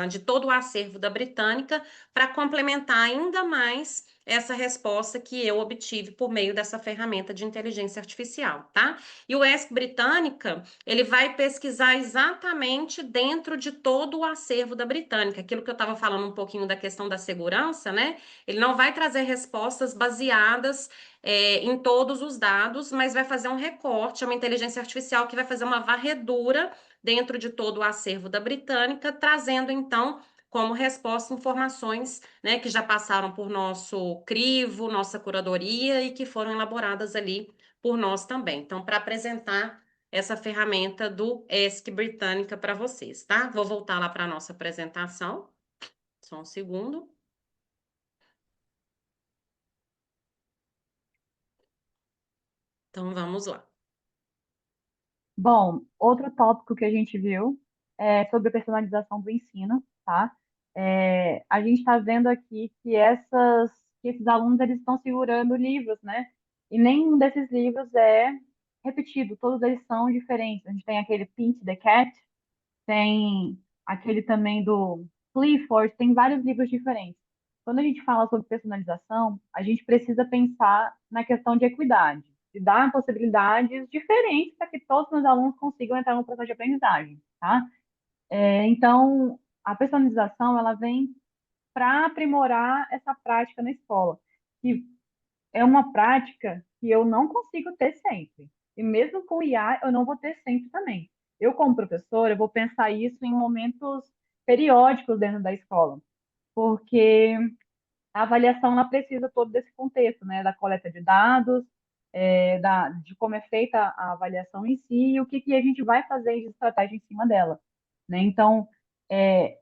de todo o acervo da Britânica, para complementar ainda mais essa resposta que eu obtive por meio dessa ferramenta de inteligência artificial, tá? E o ESC Britânica ele vai pesquisar exatamente dentro de todo o acervo da Britânica, aquilo que eu estava falando um pouquinho da questão da segurança, né? Ele não vai trazer respostas baseadas em todos os dados, mas vai fazer um recorte, é uma inteligência artificial que vai fazer uma varredura dentro de todo o acervo da Britânica, trazendo então como resposta informações, né, que já passaram por nosso crivo, nossa curadoria e que foram elaboradas ali por nós também. Então, para apresentar essa ferramenta do ESC Britânica para vocês, tá? Vou voltar lá para a nossa apresentação. Só um segundo. Então, vamos lá. Bom, outro tópico que a gente viu é sobre a personalização do ensino, tá? A gente está vendo aqui que esses alunos eles estão segurando livros, né? E nenhum desses livros é repetido, todos eles são diferentes. A gente tem aquele Pint the Cat, tem aquele também do Clifford, tem vários livros diferentes. Quando a gente fala sobre personalização, a gente precisa pensar na questão de equidade, de dar possibilidades diferentes para que todos os alunos consigam entrar no processo de aprendizagem, tá? Então, a personalização, ela vem para aprimorar essa prática na escola, que é uma prática que eu não consigo ter sempre. E mesmo com o IA, eu não vou ter sempre também. Eu, como professora, vou pensar isso em momentos periódicos dentro da escola, porque a avaliação ela precisa todo desse contexto, né, da coleta de dados, de como é feita a avaliação em si e o que a gente vai fazer de estratégia em cima dela, né? Então, é,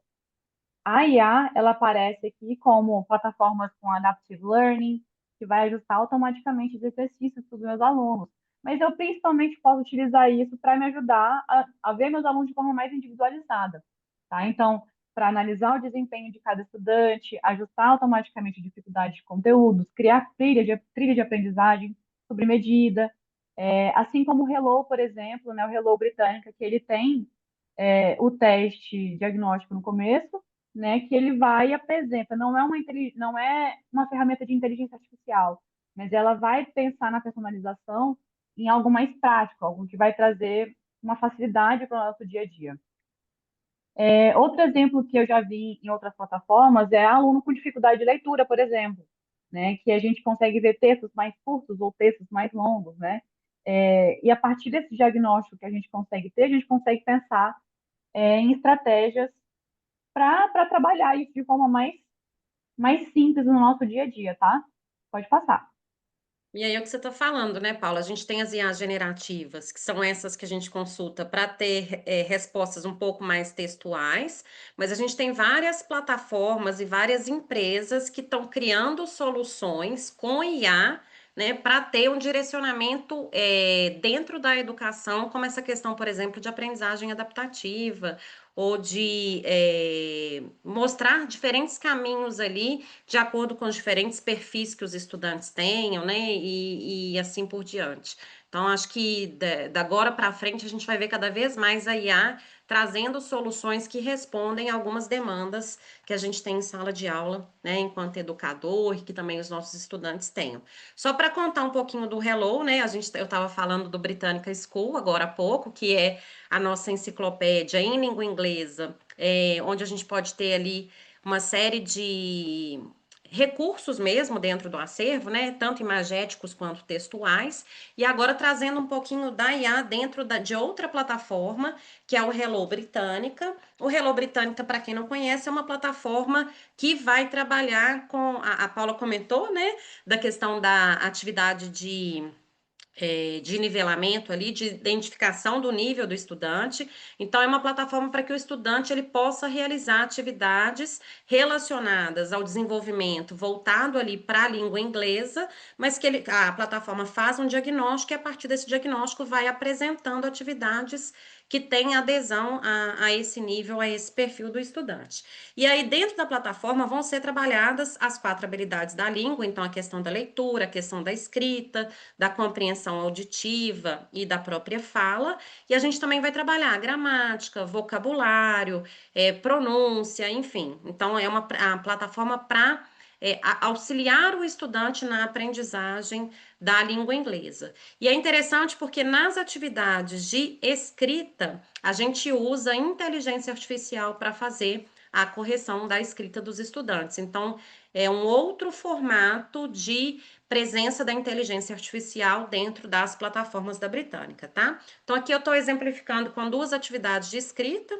a IA, ela aparece aqui como plataformas com Adaptive Learning, que vai ajustar automaticamente os exercícios para os meus alunos. Mas eu principalmente posso utilizar isso para me ajudar a ver meus alunos de forma mais individualizada, tá? Então, para analisar o desempenho de cada estudante, ajustar automaticamente a dificuldade de conteúdos, criar trilha de aprendizagem sobre medida, assim como o Hello, por exemplo, né, o Hello Britânica, que ele tem o teste diagnóstico no começo, né, que ele vai e apresenta. Não é uma ferramenta de inteligência artificial, mas ela vai pensar na personalização em algo mais prático, algo que vai trazer uma facilidade para o nosso dia a dia. Outro exemplo que eu já vi em outras plataformas é aluno com dificuldade de leitura, por exemplo, né, que a gente consegue ver textos mais curtos ou textos mais longos, né? E a partir desse diagnóstico que a gente consegue ter, a gente consegue pensar em estratégias para trabalhar isso de forma mais simples no nosso dia a dia, tá? Pode passar. E aí é o que você está falando, né, Paula? A gente tem as IAs generativas, que são essas que a gente consulta para ter respostas um pouco mais textuais, mas a gente tem várias plataformas e várias empresas que estão criando soluções com IA, né, para ter um direcionamento dentro da educação, como essa questão, por exemplo, de aprendizagem adaptativa, ou de mostrar diferentes caminhos ali, de acordo com os diferentes perfis que os estudantes tenham, né? E assim por diante. Então, acho que da agora para frente a gente vai ver cada vez mais a IA trazendo soluções que respondem a algumas demandas que a gente tem em sala de aula, né, enquanto educador, e que também os nossos estudantes tenham. Só para contar um pouquinho do Hello, né, eu estava falando do Britannica School agora há pouco, que é a nossa enciclopédia em língua inglesa, onde a gente pode ter ali uma série de recursos mesmo dentro do acervo, né, tanto imagéticos quanto textuais, e agora trazendo um pouquinho da IA dentro de outra plataforma, que é o Hello Britânica. O Hello Britânica, para quem não conhece, é uma plataforma que vai trabalhar com, a Paula comentou, né, da questão da atividade de nivelamento ali, de identificação do nível do estudante. Então, é uma plataforma para que o estudante ele possa realizar atividades relacionadas ao desenvolvimento voltado ali para a língua inglesa, mas que a plataforma faz um diagnóstico e a partir desse diagnóstico vai apresentando atividades que têm adesão a esse nível, a esse perfil do estudante. E aí, dentro da plataforma, vão ser trabalhadas as 4 habilidades da língua, então a questão da leitura, a questão da escrita, da compreensão auditiva e da própria fala, e a gente também vai trabalhar gramática, vocabulário, pronúncia, enfim. Então, é a plataforma para auxiliar o estudante na aprendizagem da língua inglesa. E é interessante porque nas atividades de escrita, a gente usa inteligência artificial para fazer a correção da escrita dos estudantes. Então, é um outro formato de presença da inteligência artificial dentro das plataformas da Britânica, tá? Então, aqui eu estou exemplificando com 2 atividades de escrita.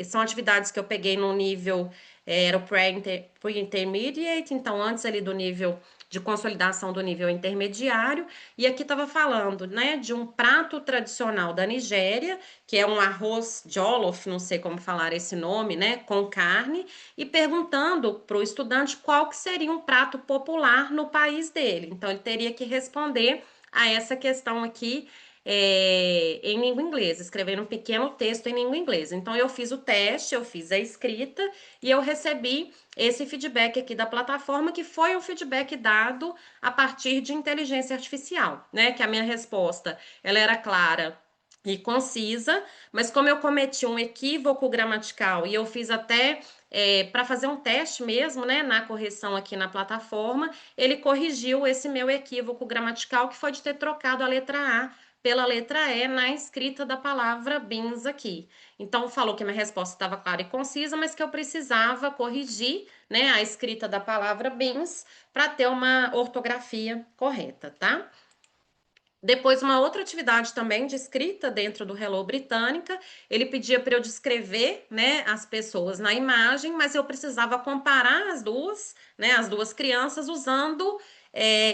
São atividades que eu peguei no nível, era o pre-intermediate, então antes ali do nível de consolidação do nível intermediário, e aqui estava falando, né, de um prato tradicional da Nigéria, que é um arroz jollof, não sei como falar esse nome, né, com carne, e perguntando para o estudante qual que seria um prato popular no país dele. Então, ele teria que responder a essa questão aqui em língua inglesa, escrevendo um pequeno texto em língua inglesa. Então, eu fiz o teste, eu fiz a escrita e eu recebi esse feedback aqui da plataforma, que foi um feedback dado a partir de inteligência artificial, né? Que a minha resposta, ela era clara e concisa, mas como eu cometi um equívoco gramatical e eu fiz até para fazer um teste mesmo, né, na correção aqui na plataforma, ele corrigiu esse meu equívoco gramatical, que foi de ter trocado a letra A pela letra E na escrita da palavra beans aqui. Então, falou que minha resposta estava clara e concisa, mas que eu precisava corrigir, né, a escrita da palavra beans para ter uma ortografia correta, tá? Depois, uma outra atividade também de escrita dentro do Hello Britânica, ele pedia para eu descrever, né, as pessoas na imagem, mas eu precisava comparar as duas, né, as duas crianças usando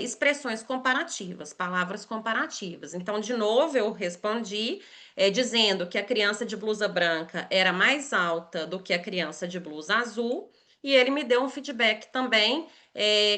expressões comparativas, palavras comparativas. Então, de novo, eu respondi dizendo que a criança de blusa branca era mais alta do que a criança de blusa azul, e ele me deu um feedback também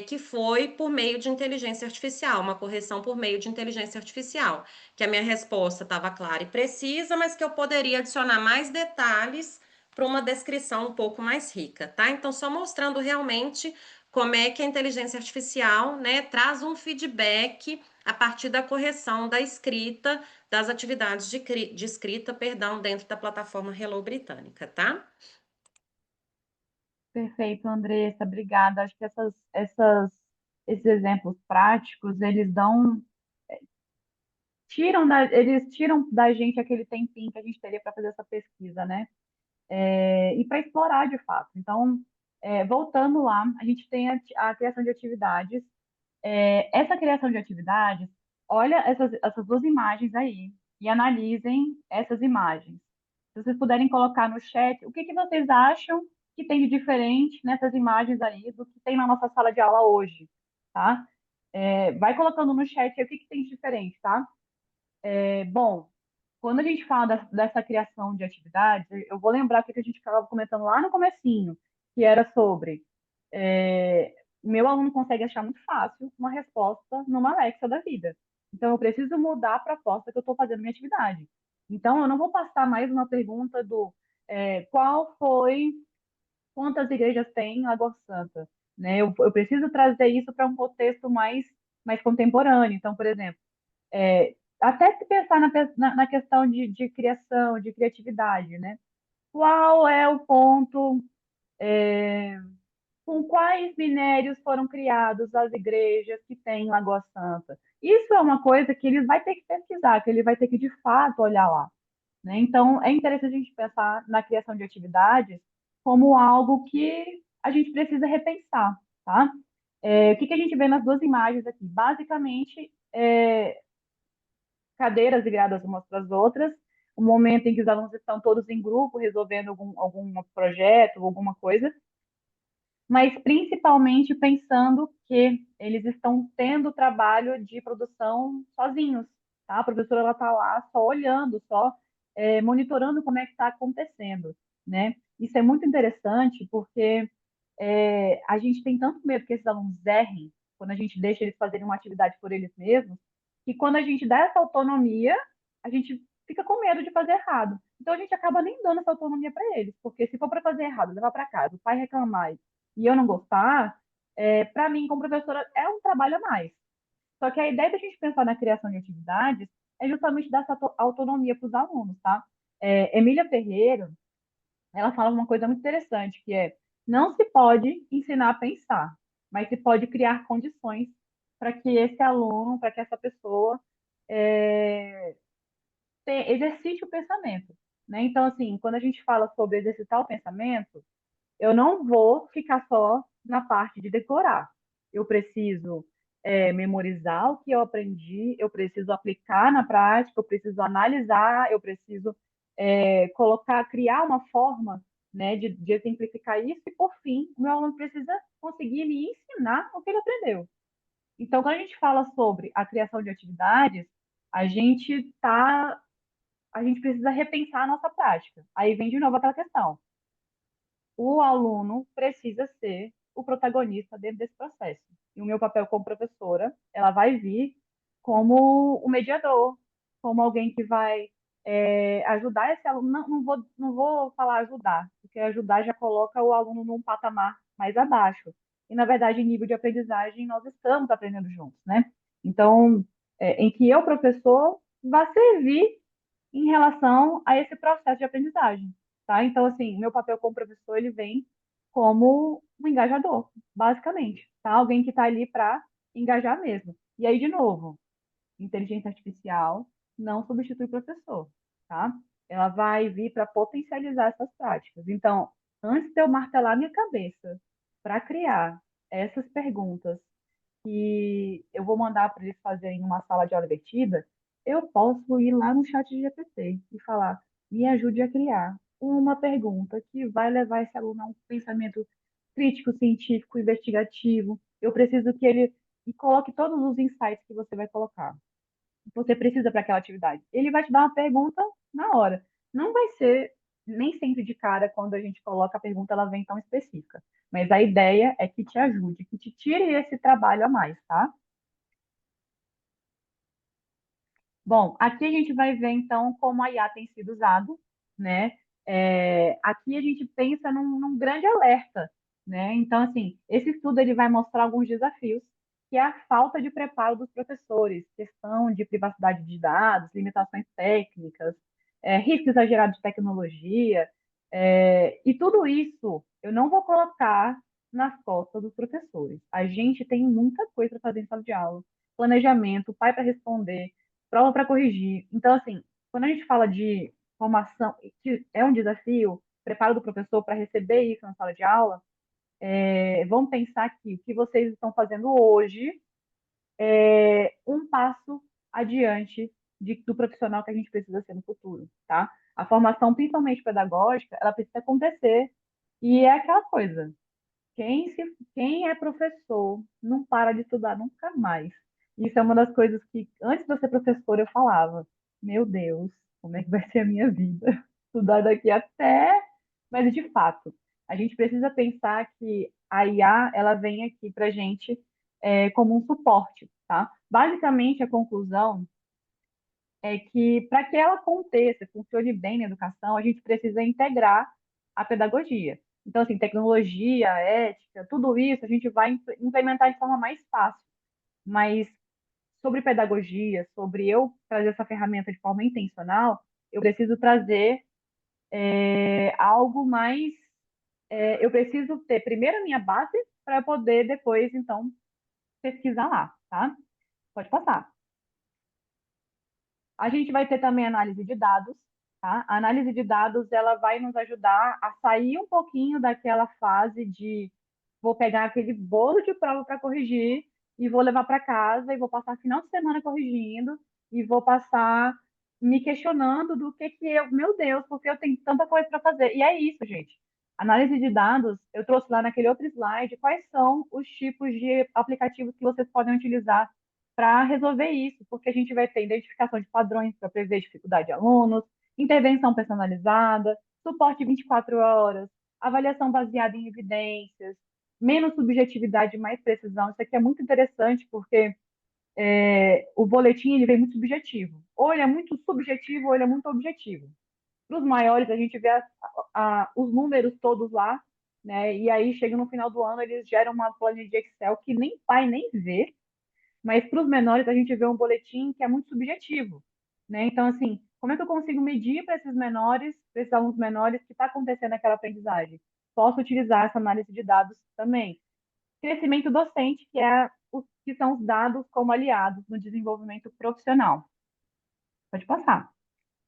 que foi por meio de inteligência artificial, uma correção por meio de inteligência artificial, que a minha resposta estava clara e precisa, mas que eu poderia adicionar mais detalhes para uma descrição um pouco mais rica, tá? Então, só mostrando realmente como é que a inteligência artificial, né, traz um feedback a partir da correção da escrita, das atividades de escrita, perdão, dentro da plataforma Hello Britânica, tá? Perfeito, Andressa, obrigada. Acho que esses exemplos práticos, eles tiram da gente aquele tempinho que a gente teria para fazer essa pesquisa, né? E para explorar de fato. Então, voltando lá, a gente tem a criação de atividades. Essa criação de atividades, olha essas 2 imagens aí e analisem essas imagens. Se vocês puderem colocar no chat, o que que vocês acham que tem de diferente nessas imagens aí do que tem na nossa sala de aula hoje, tá? Vai colocando no chat aí o que que tem de diferente, tá? Bom, quando a gente fala dessa criação de atividades, eu vou lembrar o que a gente estava comentando lá no comecinho, que era sobre o meu aluno consegue achar muito fácil uma resposta numa Alexa da vida. Então, eu preciso mudar a proposta que eu estou fazendo minha atividade. Então, eu não vou passar mais uma pergunta do qual foi, quantas igrejas tem em Lagoa Santa, né? Eu preciso trazer isso para um contexto mais contemporâneo. Então, por exemplo, até se pensar na questão de criação, de criatividade, né? Qual é o ponto, com quais minérios foram criados as igrejas que têm em Lagoa Santa? Isso é uma coisa que ele vai ter que pesquisar, que ele vai ter que, de fato, olhar lá, né? Então, é interessante a gente pensar na criação de atividades como algo que a gente precisa repensar, tá? O que que a gente vê nas duas imagens aqui? Basicamente, cadeiras viradas umas para as outras, o momento em que os alunos estão todos em grupo resolvendo algum projeto, alguma coisa, mas principalmente pensando que eles estão tendo trabalho de produção sozinhos, tá? A professora ela está lá só olhando, só monitorando como é que está acontecendo, né? Isso é muito interessante porque a gente tem tanto medo que esses alunos errem quando a gente deixa eles fazerem uma atividade por eles mesmos, que quando a gente dá essa autonomia, a gente fica com medo de fazer errado. Então a gente acaba nem dando essa autonomia para eles, porque se for para fazer errado, levar para casa, o pai reclamar e eu não gostar, para mim, como professora, é um trabalho a mais. Só que a ideia da gente pensar na criação de atividades é justamente dar essa autonomia para os alunos, tá? Emília Ferreira, ela fala uma coisa muito interessante, que é não se pode ensinar a pensar, mas se pode criar condições para que esse aluno, para que essa pessoa é, exercite o pensamento, né? Então, assim, quando a gente fala sobre exercitar o pensamento, eu não vou ficar só na parte de decorar. Eu preciso memorizar o que eu aprendi, eu preciso aplicar na prática, eu preciso analisar, eu preciso colocar, criar uma forma, né, de exemplificar isso, e por fim, o meu aluno precisa conseguir me ensinar o que ele aprendeu. Então, quando a gente fala sobre a criação de atividades, a gente tá, a gente precisa repensar a nossa prática. Aí vem de novo aquela questão, o aluno precisa ser o protagonista dentro desse processo. E o meu papel como professora, ela vai vir como o mediador, como alguém que vai ajudar esse aluno. Não vou falar ajudar, porque ajudar já coloca o aluno num patamar mais abaixo. E, na verdade, em nível de aprendizagem, nós estamos aprendendo juntos, né? Então, em que eu, professor, vai servir em relação a esse processo de aprendizagem, tá? Então, assim, meu papel como professor, ele vem como um engajador, basicamente, tá? Alguém que está ali para engajar mesmo. E aí, de novo, inteligência artificial não substitui o professor, tá? Ela vai vir para potencializar essas práticas. Então, antes de eu martelar minha cabeça para criar essas perguntas que eu vou mandar para eles fazerem numa sala de aula divertida, eu posso ir lá no chat GPT e falar, me ajude a criar uma pergunta que vai levar esse aluno a um pensamento crítico, científico, investigativo. Eu preciso que ele e coloque todos os insights que você vai colocar. Você precisa para aquela atividade. Ele vai te dar uma pergunta na hora. Não vai ser nem sempre de cara quando a gente coloca a pergunta, ela vem tão específica. Mas a ideia é que te ajude, que te tire esse trabalho a mais, tá? Bom, aqui a gente vai ver então como a IA tem sido usado, né? Aqui a gente pensa num grande alerta, né? Então, assim, esse estudo ele vai mostrar alguns desafios, que é a falta de preparo dos professores, questão de privacidade de dados, limitações técnicas, risco exagerado de tecnologia, e tudo isso eu não vou colocar nas costas dos professores. A gente tem muita coisa para fazer em sala de aula, planejamento, pai para responder, prova para corrigir. Então, assim, quando a gente fala de formação, que é um desafio, preparo do professor para receber isso na sala de aula, vamos pensar que o que vocês estão fazendo hoje é um passo adiante do profissional que a gente precisa ser no futuro, tá? A formação, principalmente pedagógica, ela precisa acontecer e é aquela coisa. Quem é professor não para de estudar nunca mais. Isso é uma das coisas que, antes de eu ser professora, eu falava: Meu Deus, como é que vai ser a minha vida? Estudar daqui até. Mas, de fato, a gente precisa pensar que a IA ela vem aqui para a gente como um suporte, tá? Basicamente, a conclusão é que para que ela aconteça, funcione bem na educação, a gente precisa integrar a pedagogia. Então, assim, tecnologia, ética, tudo isso a gente vai implementar de forma mais fácil. Mas sobre pedagogia, sobre eu trazer essa ferramenta de forma intencional, eu preciso trazer algo mais. Eu preciso ter primeiro a minha base para poder depois, então, pesquisar lá, tá? Pode passar. A gente vai ter também análise de dados, tá? A análise de dados, ela vai nos ajudar a sair um pouquinho daquela fase de vou pegar aquele bolo de prova para corrigir e vou levar para casa e vou passar final de semana corrigindo e vou passar me questionando do que eu, meu Deus, porque eu tenho tanta coisa para fazer. E é isso, gente. Análise de dados, eu trouxe lá naquele outro slide quais são os tipos de aplicativos que vocês podem utilizar para resolver isso, porque a gente vai ter identificação de padrões para prever dificuldade de alunos, intervenção personalizada, suporte 24 horas, avaliação baseada em evidências, menos subjetividade e mais precisão. Isso aqui é muito interessante porque o boletim ele vem muito subjetivo. Ou ele é muito subjetivo ou ele é muito objetivo. Para os maiores, a gente vê os números todos lá, né? E aí chega no final do ano, eles geram uma planilha de Excel que nem pai nem vê, mas para os menores, a gente vê um boletim que é muito subjetivo, né? Então, assim, como é que eu consigo medir para esses menores, para esses alunos menores, que está acontecendo aquela aprendizagem? Posso utilizar essa análise de dados também. Crescimento docente, que são os dados como aliados no desenvolvimento profissional. Pode passar.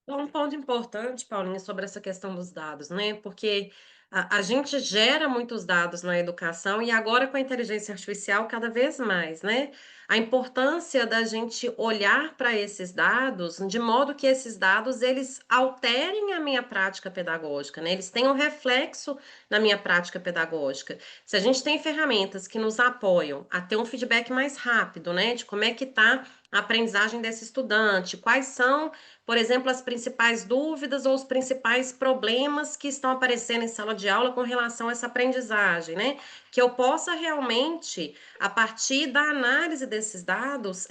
Um ponto importante, Paulinha, sobre essa questão dos dados, né? Porque a gente gera muitos dados na educação e agora com a inteligência artificial cada vez mais, né? A importância da gente olhar para esses dados de modo que esses dados eles alterem a minha prática pedagógica, né? Eles tenham reflexo na minha prática pedagógica. Se a gente tem ferramentas que nos apoiam a ter um feedback mais rápido, né? De como é que está a aprendizagem desse estudante, quais são por exemplo, as principais dúvidas ou os principais problemas que estão aparecendo em sala de aula com relação a essa aprendizagem, né? Que eu possa realmente, a partir da análise desses dados,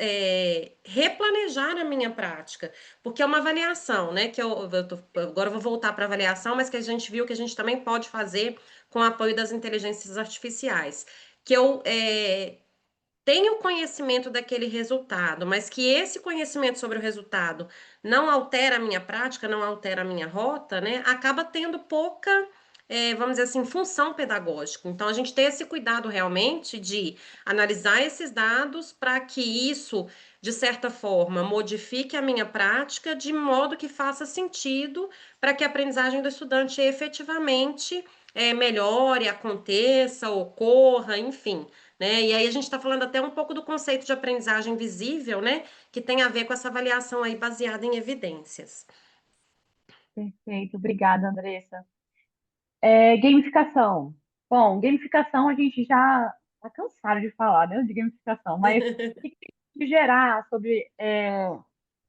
replanejar a minha prática, porque é uma avaliação, né? Agora eu vou voltar para a avaliação, mas que a gente viu que a gente também pode fazer com o apoio das inteligências artificiais. Que eu tenho conhecimento daquele resultado, mas que esse conhecimento sobre o resultado não altera a minha prática, não altera a minha rota, né? Acaba tendo pouca, vamos dizer assim, função pedagógica. Então, a gente tem esse cuidado realmente de analisar esses dados para que isso, de certa forma, modifique a minha prática de modo que faça sentido para que a aprendizagem do estudante efetivamente melhore, aconteça, ocorra, enfim, né? E aí a gente está falando até um pouco do conceito de aprendizagem visível, né? Que tem a ver com essa avaliação aí baseada em evidências. Perfeito, obrigada, Andressa. Gamificação. Bom, gamificação a gente já está cansado de falar, né, de gamificação, mas o que que tem de gerar sobre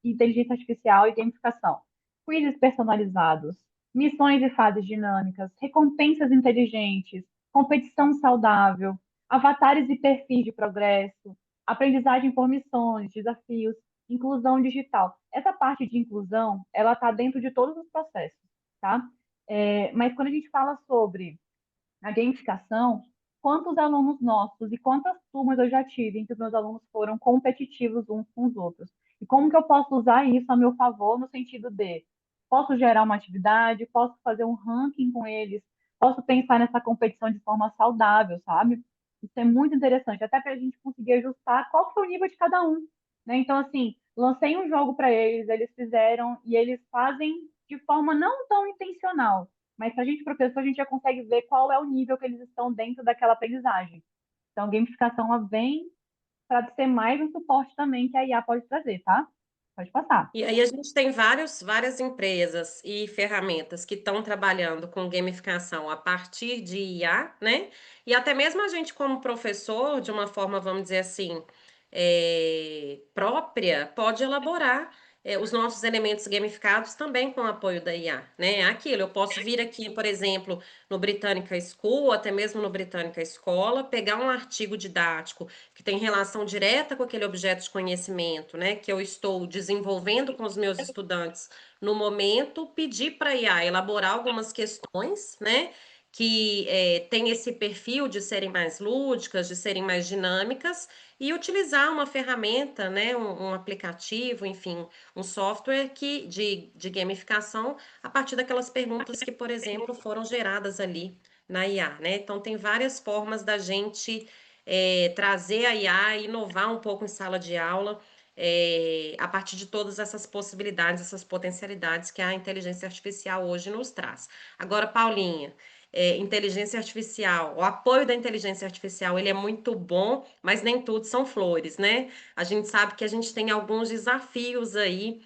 inteligência artificial e gamificação? Quizzes personalizados, missões e fases dinâmicas, recompensas inteligentes, competição saudável, avatares e perfis de progresso, aprendizagem por missões, desafios, inclusão digital. Essa parte de inclusão, ela está dentro de todos os processos, tá? Mas quando a gente fala sobre a gamificação, quantos alunos nossos e quantas turmas eu já tive em que os meus alunos foram competitivos uns com os outros? E como que eu posso usar isso a meu favor no sentido de posso gerar uma atividade, posso fazer um ranking com eles, posso pensar nessa competição de forma saudável, sabe? Isso é muito interessante, até para a gente conseguir ajustar qual que é o nível de cada um, né? Então, assim, lancei um jogo para eles, eles fizeram e eles fazem de forma não tão intencional, mas para a gente, professor, a gente já consegue ver qual é o nível que eles estão dentro daquela aprendizagem. Então, gamificação ela vem para ser mais um suporte também que a IA pode trazer, tá? Pode passar. E aí a gente tem várias empresas e ferramentas que estão trabalhando com gamificação a partir de IA, né? E até mesmo a gente como professor, de uma forma, vamos dizer assim, própria, pode elaborar os nossos elementos gamificados também com o apoio da IA, né? É aquilo, eu posso vir aqui, por exemplo, no Britannica School, ou até mesmo no Britannica Escola, pegar um artigo didático que tem relação direta com aquele objeto de conhecimento, né? Que eu estou desenvolvendo com os meus estudantes no momento, pedir para a IA elaborar algumas questões, né? Que tem esse perfil de serem mais lúdicas, de serem mais dinâmicas, e utilizar uma ferramenta, né, um aplicativo, enfim, um software de gamificação a partir daquelas perguntas que, por exemplo, foram geradas ali na IA, né? Então, tem várias formas da gente trazer a IA e inovar um pouco em sala de aula, a partir de todas essas possibilidades, essas potencialidades que a inteligência artificial hoje nos traz. Agora, Paulinha, inteligência artificial, o apoio da inteligência artificial, ele é muito bom, mas nem tudo são flores, né? A gente sabe que a gente tem alguns desafios aí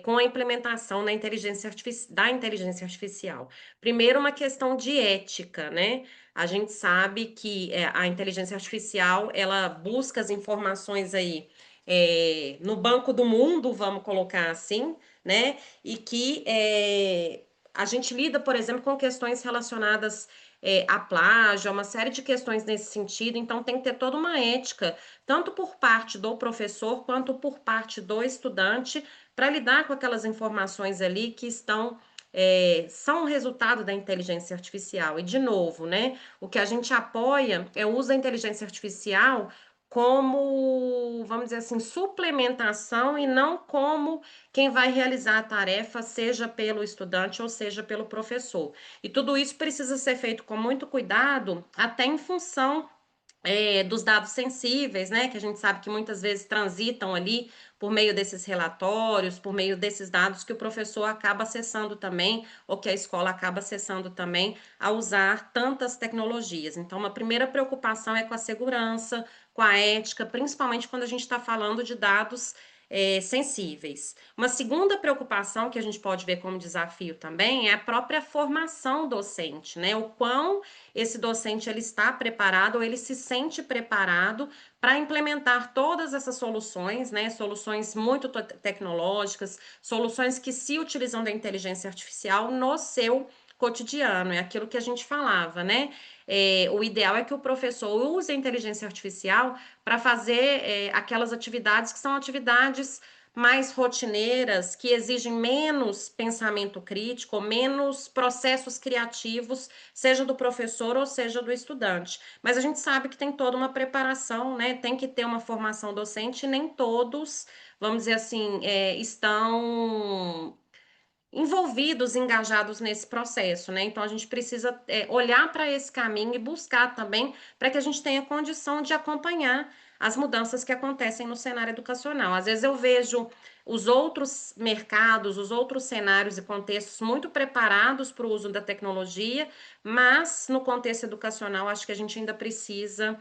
com a implementação da inteligência artificial. Primeiro, uma questão de ética, né? A gente sabe que a inteligência artificial, ela busca as informações aí no banco do mundo, vamos colocar assim, né? E que a gente lida, por exemplo, com questões relacionadas a plágio, a uma série de questões nesse sentido, então tem que ter toda uma ética, tanto por parte do professor quanto por parte do estudante, para lidar com aquelas informações ali que são resultado da inteligência artificial. E, de novo, né, o que a gente apoia é o uso da inteligência artificial como, vamos dizer assim, suplementação e não como quem vai realizar a tarefa, seja pelo estudante ou seja pelo professor. E tudo isso precisa ser feito com muito cuidado, até em função dos dados sensíveis, né, que a gente sabe que muitas vezes transitam ali por meio desses relatórios, por meio desses dados que o professor acaba acessando também, ou que a escola acaba acessando também, a usar tantas tecnologias. Então, uma primeira preocupação é com a segurança, com a ética, principalmente quando a gente está falando de dados sensíveis. Uma segunda preocupação que a gente pode ver como desafio também é a própria formação docente, né? O quão esse docente ele está preparado ou ele se sente preparado para implementar todas essas soluções, né? Soluções muito tecnológicas, soluções que se utilizam da inteligência artificial no seu cotidiano, é aquilo que a gente falava, né? O ideal é que o professor use a inteligência artificial para fazer aquelas atividades que são atividades mais rotineiras, que exigem menos pensamento crítico, menos processos criativos, seja do professor ou seja do estudante. Mas a gente sabe que tem toda uma preparação, né? Tem que ter uma formação docente, e nem todos, vamos dizer assim, estão envolvidos, engajados nesse processo, né? Então a gente precisa olhar para esse caminho e buscar também para que a gente tenha condição de acompanhar as mudanças que acontecem no cenário educacional. Às vezes eu vejo os outros mercados, os outros cenários e contextos muito preparados para o uso da tecnologia, mas no contexto educacional acho que a gente ainda precisa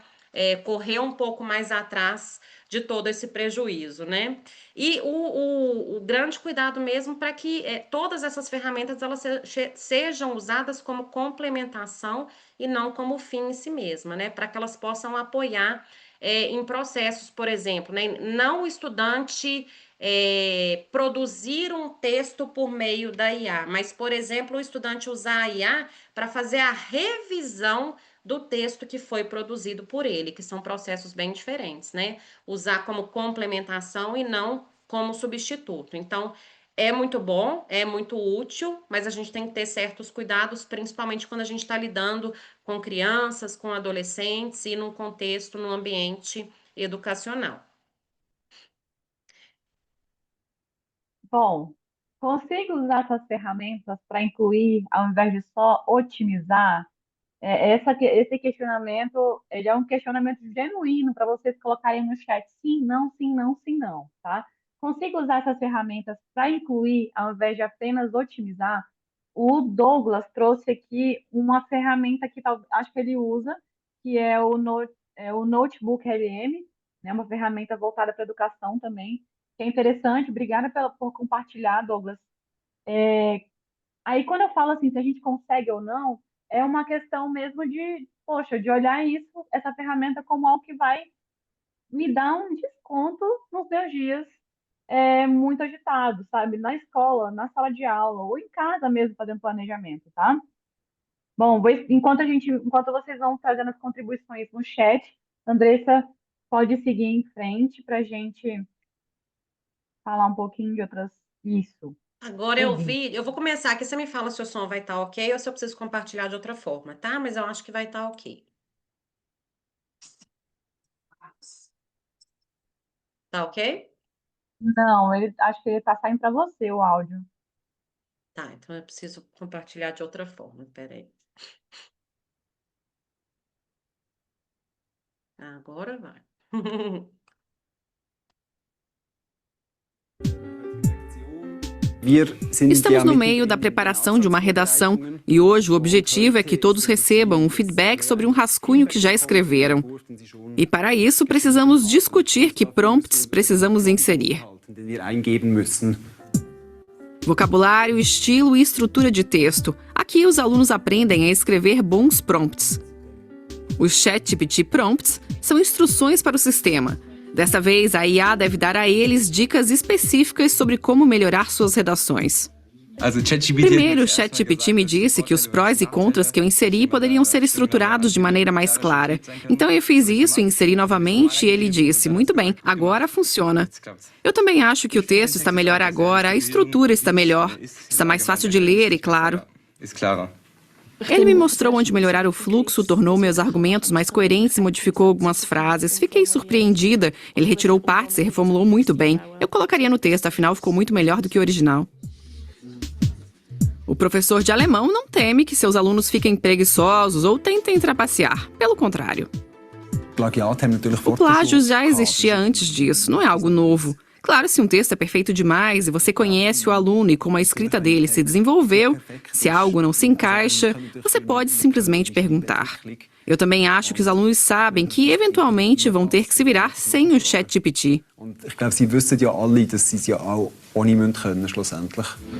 correr um pouco mais atrás de todo esse prejuízo, né? E o grande cuidado mesmo para que todas essas ferramentas elas sejam usadas como complementação e não como fim em si mesma, né? Para que elas possam apoiar em processos, por exemplo, né? Não o estudante produzir um texto por meio da IA, mas, por exemplo, o estudante usar a IA para fazer a revisão do texto que foi produzido por ele, que são processos bem diferentes, né? Usar como complementação e não como substituto. Então, é muito bom, é muito útil, mas a gente tem que ter certos cuidados, principalmente quando a gente está lidando com crianças, com adolescentes e num contexto, num ambiente educacional. Bom, consigo usar essas ferramentas para incluir, ao invés de só otimizar? Esse questionamento, ele é um questionamento genuíno para vocês colocarem no chat sim, não, sim, não, sim, não, tá? Consigo usar essas ferramentas para incluir, ao invés de apenas otimizar? O Douglas trouxe aqui uma ferramenta que acho que ele usa, que é o Notebook LM, né? Uma ferramenta voltada para educação também, que é interessante. Obrigada por compartilhar, Douglas. Aí, quando eu falo assim, se a gente consegue ou não, é uma questão mesmo de, poxa, de olhar isso, essa ferramenta como algo que vai me dar um desconto nos meus dias muito agitado, sabe? Na escola, na sala de aula, ou em casa mesmo, fazendo planejamento, tá? Bom, enquanto vocês vão fazendo as contribuições no chat, Andressa pode seguir em frente para a gente falar um pouquinho de outras. Isso, Agora o eu vídeo. vi, eu vou começar aqui, você me fala se o som vai estar ok ou se eu preciso compartilhar de outra forma, tá? Mas eu acho que vai estar ok. Tá ok? Não, acho que ele está saindo para você o áudio. Tá, então eu preciso compartilhar de outra forma, peraí. Agora vai. Estamos no meio da preparação de uma redação e hoje o objetivo é que todos recebam um feedback sobre um rascunho que já escreveram. E para isso precisamos discutir que prompts precisamos inserir. Vocabulário, estilo e estrutura de texto. Aqui os alunos aprendem a escrever bons prompts. Os ChatGPT Prompts são instruções para o sistema. Desta vez, a IA deve dar a eles dicas específicas sobre como melhorar suas redações. Primeiro, o ChatGPT me disse que os prós e contras que eu inseri poderiam ser estruturados de maneira mais clara. Então eu fiz isso e inseri novamente e ele disse, muito bem, agora funciona. Eu também acho que o texto está melhor agora, a estrutura está melhor, está mais fácil de ler e claro. Ele me mostrou onde melhorar o fluxo, tornou meus argumentos mais coerentes e modificou algumas frases. Fiquei surpreendida. Ele retirou partes e reformulou muito bem. Eu colocaria no texto, afinal ficou muito melhor do que o original. O professor de alemão não teme que seus alunos fiquem preguiçosos ou tentem trapacear. Pelo contrário. O plágio já existia antes disso, não é algo novo. Claro, se um texto é perfeito demais e você conhece o aluno e como a escrita dele se desenvolveu, se algo não se encaixa, você pode simplesmente perguntar. Eu também acho que os alunos sabem que, eventualmente, vão ter que se virar sem o ChatGPT.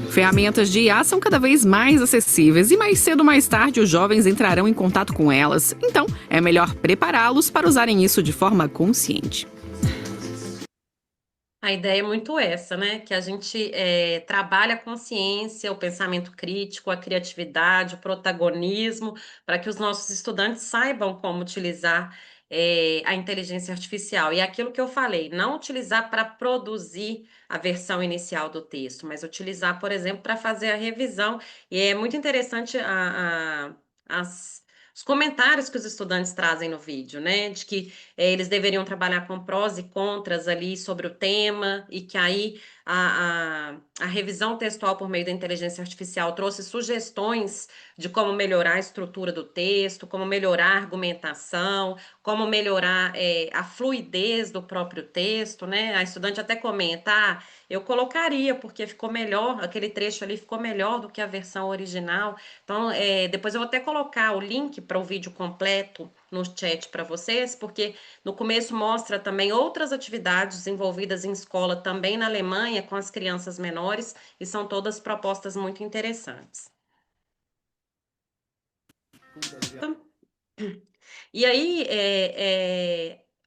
Ferramentas de IA são cada vez mais acessíveis e mais cedo ou mais tarde os jovens entrarão em contato com elas. Então, é melhor prepará-los para usarem isso de forma consciente. A ideia é muito essa, né? Que a gente trabalha a consciência, o pensamento crítico, a criatividade, o protagonismo, para que os nossos estudantes saibam como utilizar a inteligência artificial. E é aquilo que eu falei, não utilizar para produzir a versão inicial do texto, mas utilizar, por exemplo, para fazer a revisão. E é muito interessante os comentários que os estudantes trazem no vídeo, né? De que eles deveriam trabalhar com prós e contras ali sobre o tema, e que aí a revisão textual por meio da inteligência artificial trouxe sugestões de como melhorar a estrutura do texto, como melhorar a argumentação, como melhorar a fluidez do próprio texto, né? A estudante até comenta, eu colocaria, porque ficou melhor, aquele trecho ali ficou melhor do que a versão original. Então, depois eu vou até colocar o link para o vídeo completo no chat para vocês, porque no começo mostra também outras atividades desenvolvidas em escola também na Alemanha com as crianças menores, e são todas propostas muito interessantes. E aí,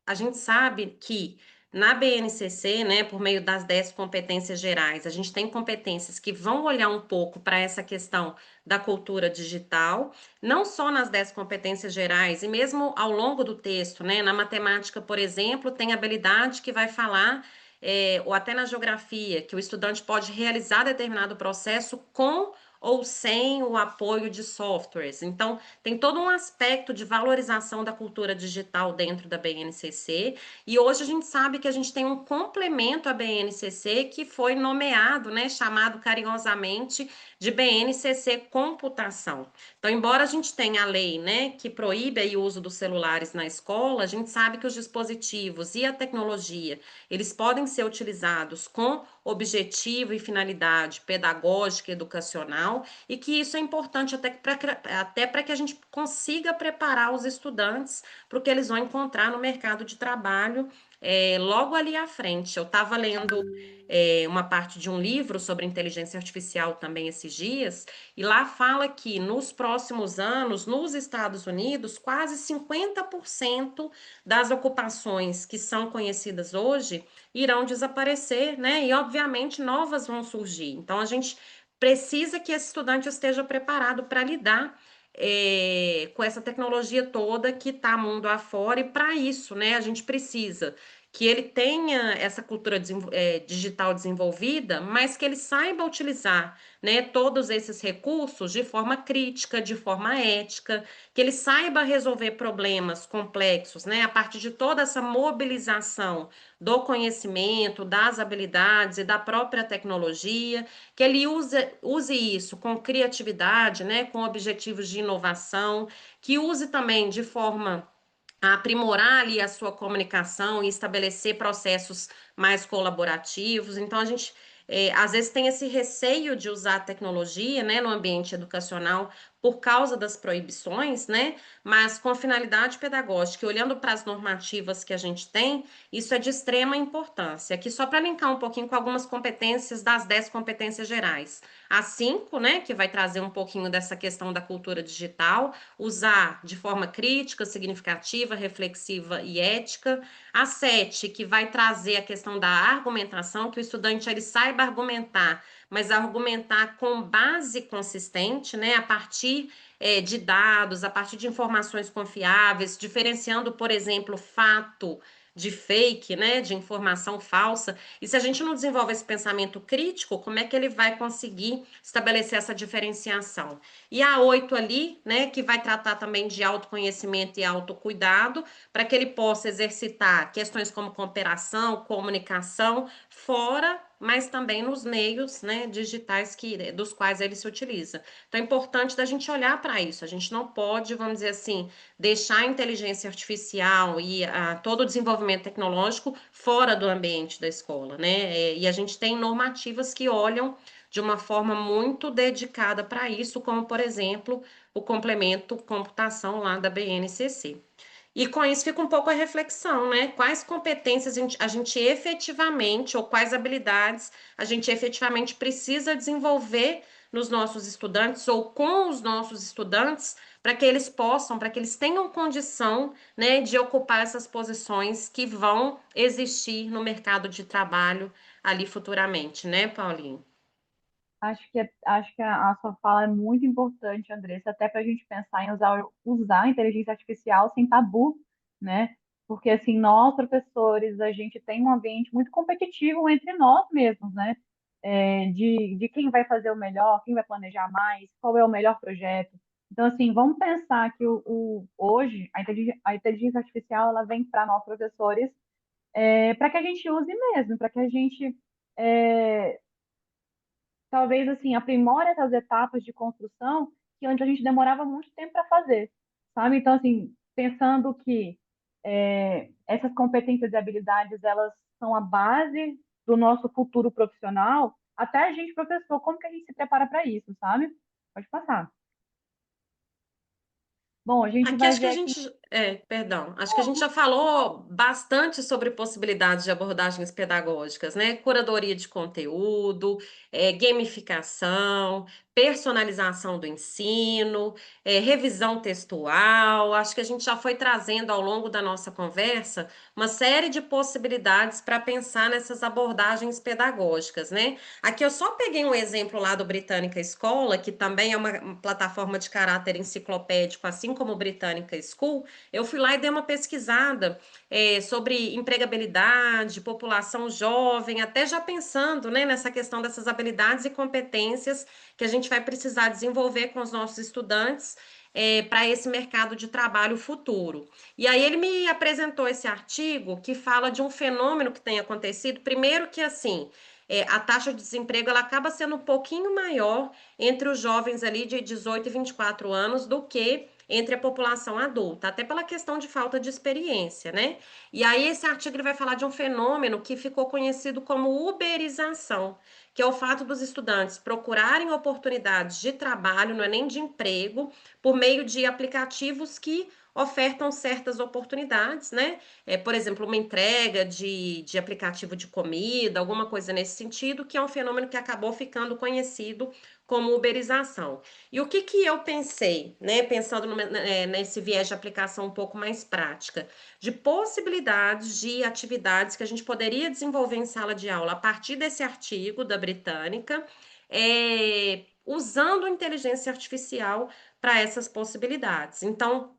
a gente sabe que na BNCC, né, por meio das 10 competências gerais, a gente tem competências que vão olhar um pouco para essa questão da cultura digital, não só nas 10 competências gerais, e mesmo ao longo do texto, né, na matemática, por exemplo, tem habilidade que vai falar, ou até na geografia, que o estudante pode realizar determinado processo com ou sem o apoio de softwares. Então, tem todo um aspecto de valorização da cultura digital dentro da BNCC, e hoje a gente sabe que a gente tem um complemento à BNCC que foi nomeado, né, chamado carinhosamente de BNCC Computação. Então, embora a gente tenha a lei, né, que proíbe aí o uso dos celulares na escola, a gente sabe que os dispositivos e a tecnologia, eles podem ser utilizados com objetivo e finalidade pedagógica e educacional, e que isso é importante até para que a gente consiga preparar os estudantes para o que eles vão encontrar no mercado de trabalho logo ali à frente. Eu estava lendo uma parte de um livro sobre inteligência artificial também esses dias, e lá fala que nos próximos anos, nos Estados Unidos, quase 50% das ocupações que são conhecidas hoje irão desaparecer, né? E obviamente novas vão surgir. Então a gente precisa que esse estudante esteja preparado para lidar com essa tecnologia toda que está mundo afora, e para isso, né, a gente precisa que ele tenha essa cultura digital desenvolvida, mas que ele saiba utilizar, né, todos esses recursos de forma crítica, de forma ética, que ele saiba resolver problemas complexos, né, a partir de toda essa mobilização do conhecimento, das habilidades e da própria tecnologia, que ele use isso com criatividade, né, com objetivos de inovação, que use também de forma a aprimorar ali a sua comunicação e estabelecer processos mais colaborativos. Então, a gente às vezes tem esse receio de usar a tecnologia, né, no ambiente educacional por causa das proibições, né, mas com a finalidade pedagógica e olhando para as normativas que a gente tem, isso é de extrema importância. Aqui só para linkar um pouquinho com algumas competências das 10 competências gerais. A 5, né, que vai trazer um pouquinho dessa questão da cultura digital, usar de forma crítica, significativa, reflexiva e ética. A 7, que vai trazer a questão da argumentação, que o estudante ele saiba argumentar, mas argumentar com base consistente, né, a partir de dados, a partir de informações confiáveis, diferenciando, por exemplo, fato de fake, né, de informação falsa. E se a gente não desenvolve esse pensamento crítico, como é que ele vai conseguir estabelecer essa diferenciação? E a 8 ali, né, que vai tratar também de autoconhecimento e autocuidado, para que ele possa exercitar questões como cooperação, comunicação, fora, mas também nos meios, né, digitais dos quais ele se utiliza. Então é importante da gente olhar para isso. A gente não pode, vamos dizer assim, deixar a inteligência artificial e todo o desenvolvimento tecnológico fora do ambiente da escola, né? E a gente tem normativas que olham de uma forma muito dedicada para isso, como, por exemplo, o complemento computação lá da BNCC. E com isso fica um pouco a reflexão, né? Quais competências a gente efetivamente, ou quais habilidades a gente efetivamente precisa desenvolver nos nossos estudantes ou com os nossos estudantes para que eles possam, para que eles tenham condição, né, de ocupar essas posições que vão existir no mercado de trabalho ali futuramente, né, Paulinho? Acho que a sua fala é muito importante, Andressa, até para a gente pensar em usar a inteligência artificial sem tabu, né? Porque, assim, nós, professores, a gente tem um ambiente muito competitivo entre nós mesmos, né? De quem vai fazer o melhor, quem vai planejar mais, qual é o melhor projeto. Então, assim, vamos pensar que hoje a inteligência artificial ela vem para nós, professores, para que a gente use mesmo, para que a gente é, talvez assim aprimore essas etapas de construção que antes a gente demorava muito tempo para fazer, sabe? Então assim, pensando que essas competências e habilidades elas são a base do nosso futuro profissional, até a gente professor, como que a gente se prepara para isso, sabe? Pode passar. Bom, a gente Aqui vai acho que ver a aqui. gente, perdão, acho que a gente já falou bastante sobre possibilidades de abordagens pedagógicas, né? Curadoria de conteúdo, gamificação, personalização do ensino, revisão textual. Acho que a gente já foi trazendo ao longo da nossa conversa uma série de possibilidades para pensar nessas abordagens pedagógicas, né? Aqui eu só peguei um exemplo lá do Britânica Escola, que também é uma plataforma de caráter enciclopédico, assim como o Britânica School. Eu fui lá e dei uma pesquisada sobre empregabilidade, população jovem, até já pensando, né, nessa questão dessas habilidades e competências que a gente vai precisar desenvolver com os nossos estudantes para esse mercado de trabalho futuro. E aí ele me apresentou esse artigo que fala de um fenômeno que tem acontecido. Primeiro que assim, a taxa de desemprego ela acaba sendo um pouquinho maior entre os jovens ali de 18 e 24 anos do que entre a população adulta, até pela questão de falta de experiência, né? E aí esse artigo ele vai falar de um fenômeno que ficou conhecido como uberização, que é o fato dos estudantes procurarem oportunidades de trabalho, não é nem de emprego, por meio de aplicativos que ofertam certas oportunidades, né? Por exemplo, uma entrega de aplicativo de comida, alguma coisa nesse sentido, que é um fenômeno que acabou ficando conhecido como uberização. E o que que eu pensei, né? Pensando nesse viés de aplicação um pouco mais prática, de possibilidades de atividades que a gente poderia desenvolver em sala de aula a partir desse artigo da Britânica, usando inteligência artificial para essas possibilidades. Então,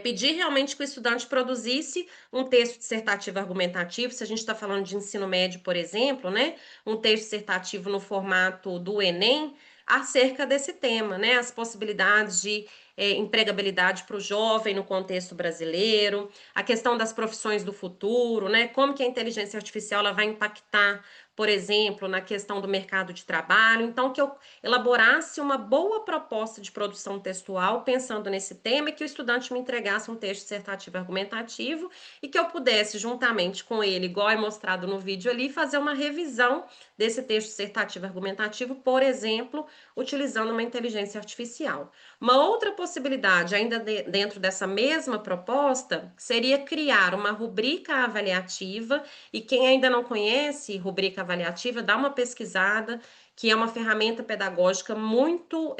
pedir realmente que o estudante produzisse um texto dissertativo argumentativo, se a gente está falando de ensino médio, por exemplo, né? Um texto dissertativo no formato do Enem, acerca desse tema, né? As possibilidades de empregabilidade para o jovem no contexto brasileiro, a questão das profissões do futuro, né? Como que a inteligência artificial ela vai impactar, por exemplo, na questão do mercado de trabalho. Então, que eu elaborasse uma boa proposta de produção textual pensando nesse tema e que o estudante me entregasse um texto dissertativo argumentativo e que eu pudesse, juntamente com ele, igual é mostrado no vídeo ali, fazer uma revisão desse texto dissertativo argumentativo, por exemplo, utilizando uma inteligência artificial. Uma outra possibilidade, ainda dentro dessa mesma proposta, seria criar uma rubrica avaliativa, e quem ainda não conhece rubrica avaliativa, dá uma pesquisada, que é uma ferramenta pedagógica muito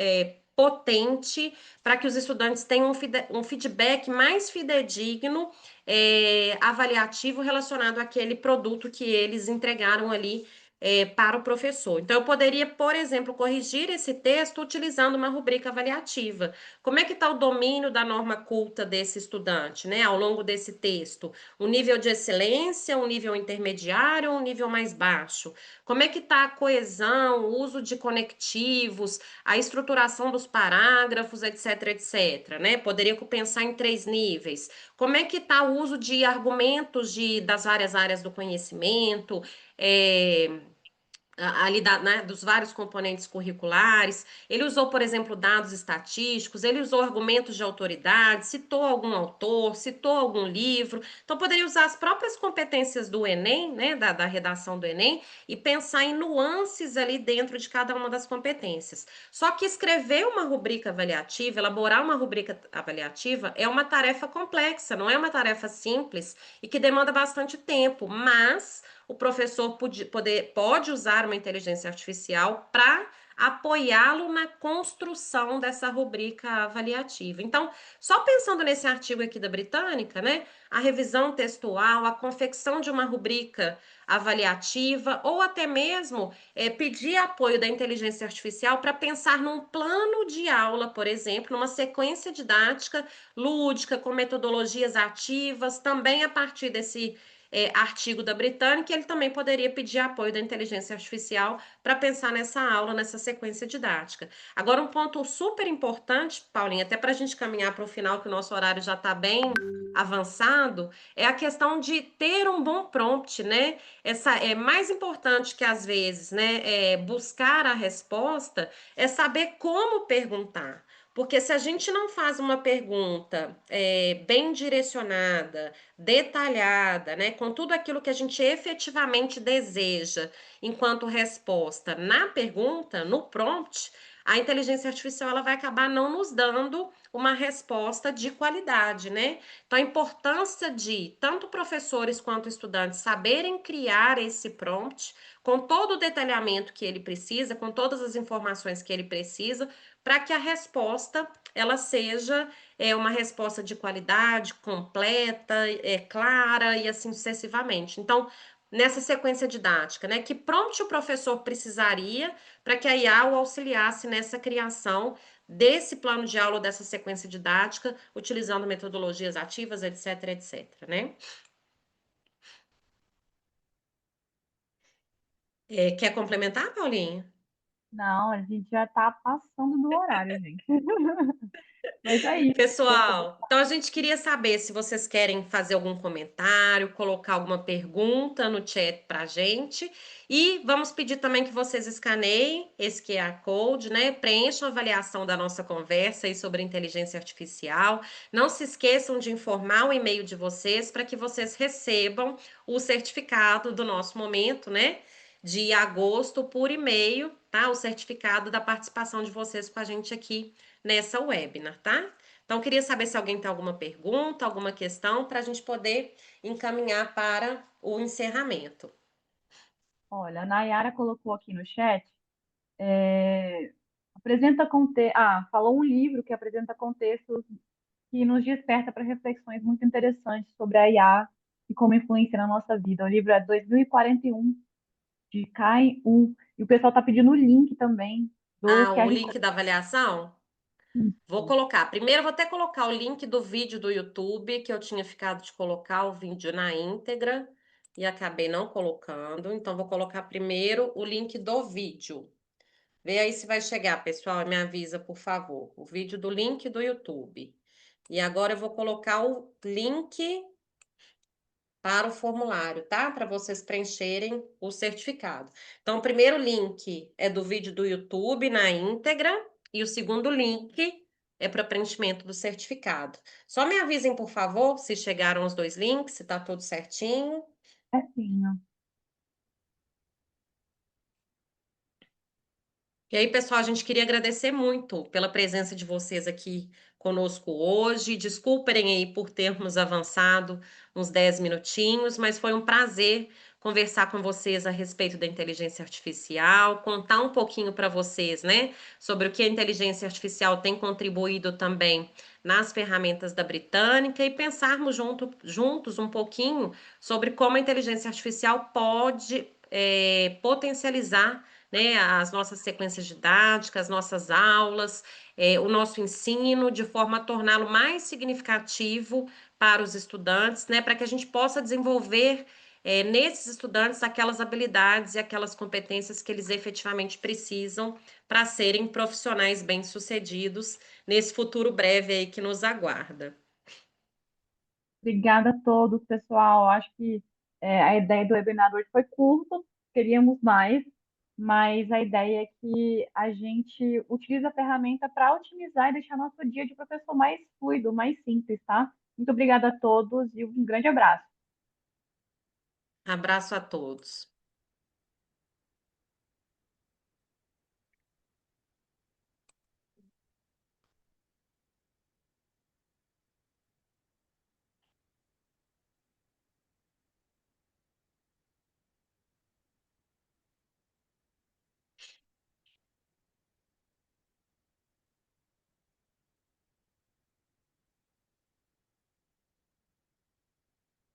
potente para que os estudantes tenham um feedback mais fidedigno, avaliativo relacionado àquele produto que eles entregaram ali para o professor. Então, eu poderia, por exemplo, corrigir esse texto utilizando uma rubrica avaliativa. Como é que está o domínio da norma culta desse estudante, né, ao longo desse texto? Um nível de excelência, um nível intermediário ou um nível mais baixo? Como é que está a coesão, o uso de conectivos, a estruturação dos parágrafos, etc, etc, né? Poderia pensar em 3 níveis. Como é que está o uso de argumentos das várias áreas do conhecimento, é, ali né, dos vários componentes curriculares. Ele usou, por exemplo, dados estatísticos, ele usou argumentos de autoridade, citou algum autor, citou algum livro. Então, poderia usar as próprias competências do Enem, né, da redação do Enem, e pensar em nuances ali dentro de cada uma das competências. Só que escrever uma rubrica avaliativa, elaborar uma rubrica avaliativa, é uma tarefa complexa, não é uma tarefa simples e que demanda bastante tempo, mas o professor pode usar uma inteligência artificial para apoiá-lo na construção dessa rubrica avaliativa. Então, só pensando nesse artigo aqui da Britânica, né, a revisão textual, a confecção de uma rubrica avaliativa, ou até mesmo pedir apoio da inteligência artificial para pensar num plano de aula, por exemplo, numa sequência didática lúdica, com metodologias ativas, também a partir desse artigo da Britânica, ele também poderia pedir apoio da inteligência artificial para pensar nessa aula, nessa sequência didática. Agora, um ponto super importante, Paulinha, até para a gente caminhar para o final, que o nosso horário já está bem avançado, é a questão de ter um bom prompt, né? Essa é mais importante que às vezes, né? Buscar a resposta é saber como perguntar. Porque se a gente não faz uma pergunta bem direcionada, detalhada, né, com tudo aquilo que a gente efetivamente deseja enquanto resposta na pergunta, no prompt, a inteligência artificial ela vai acabar não nos dando uma resposta de qualidade, né? Então, a importância de tanto professores quanto estudantes saberem criar esse prompt com todo o detalhamento que ele precisa, com todas as informações que ele precisa, para que a resposta ela seja uma resposta de qualidade, completa, clara e assim sucessivamente. Então, nessa sequência didática, né, que prompt o professor precisaria para que a IA o auxiliasse nessa criação desse plano de aula, dessa sequência didática, utilizando metodologias ativas, etc, etc, né? Quer complementar, Paulinha? Não, a gente já está passando do horário, gente. Mas é isso. Pessoal, então a gente queria saber se vocês querem fazer algum comentário, colocar alguma pergunta no chat para a gente. E vamos pedir também que vocês escaneiem esse QR Code, né? Preencham a avaliação da nossa conversa aí sobre inteligência artificial. Não se esqueçam de informar o e-mail de vocês para que vocês recebam o certificado do nosso momento, né? De agosto por e-mail, tá? O certificado da participação de vocês com a gente aqui nessa webinar, tá? Então, queria saber se alguém tem alguma pergunta, alguma questão, para a gente poder encaminhar para o encerramento. Olha, a Nayara colocou aqui no chat, apresenta falou um livro que apresenta contextos que nos desperta para reflexões muito interessantes sobre a IA e como influencia na nossa vida. O livro é 2041, de Kai Un, e o pessoal está pedindo o link também do Ah, o QR link da avaliação? Vou Code. colocar. Primeiro, eu vou até colocar o link do vídeo do YouTube, que eu tinha ficado de colocar o vídeo na íntegra e acabei não colocando. Então, vou colocar primeiro o link do vídeo. Vê aí se vai chegar, pessoal, e me avisa, por favor. O vídeo do link do YouTube. E agora eu vou colocar o link para o formulário, tá? Para vocês preencherem o certificado. Então, o primeiro link é do vídeo do YouTube na íntegra e o segundo link é para preenchimento do certificado. Só me avisem, por favor, se chegaram os dois links, se tá tudo certinho. Certinho. E aí, pessoal, a gente queria agradecer muito pela presença de vocês aqui conosco hoje. Desculpem aí por termos avançado uns 10 minutinhos, mas foi um prazer conversar com vocês a respeito da inteligência artificial, contar um pouquinho para vocês, né, sobre o que a inteligência artificial tem contribuído também nas ferramentas da Britânica e pensarmos juntos um pouquinho sobre como a inteligência artificial pode potencializar, né, as nossas sequências didáticas, as nossas aulas, o nosso ensino, de forma a torná-lo mais significativo para os estudantes, né, para que a gente possa desenvolver nesses estudantes aquelas habilidades e aquelas competências que eles efetivamente precisam para serem profissionais bem-sucedidos nesse futuro breve aí que nos aguarda. Obrigada a todos, pessoal. Acho que a ideia do webinar hoje foi curto, queríamos mais, mas a ideia é que a gente utilize a ferramenta para otimizar e deixar nosso dia de professor mais fluido, mais simples, tá? Muito obrigada a todos e um grande abraço. Abraço a todos.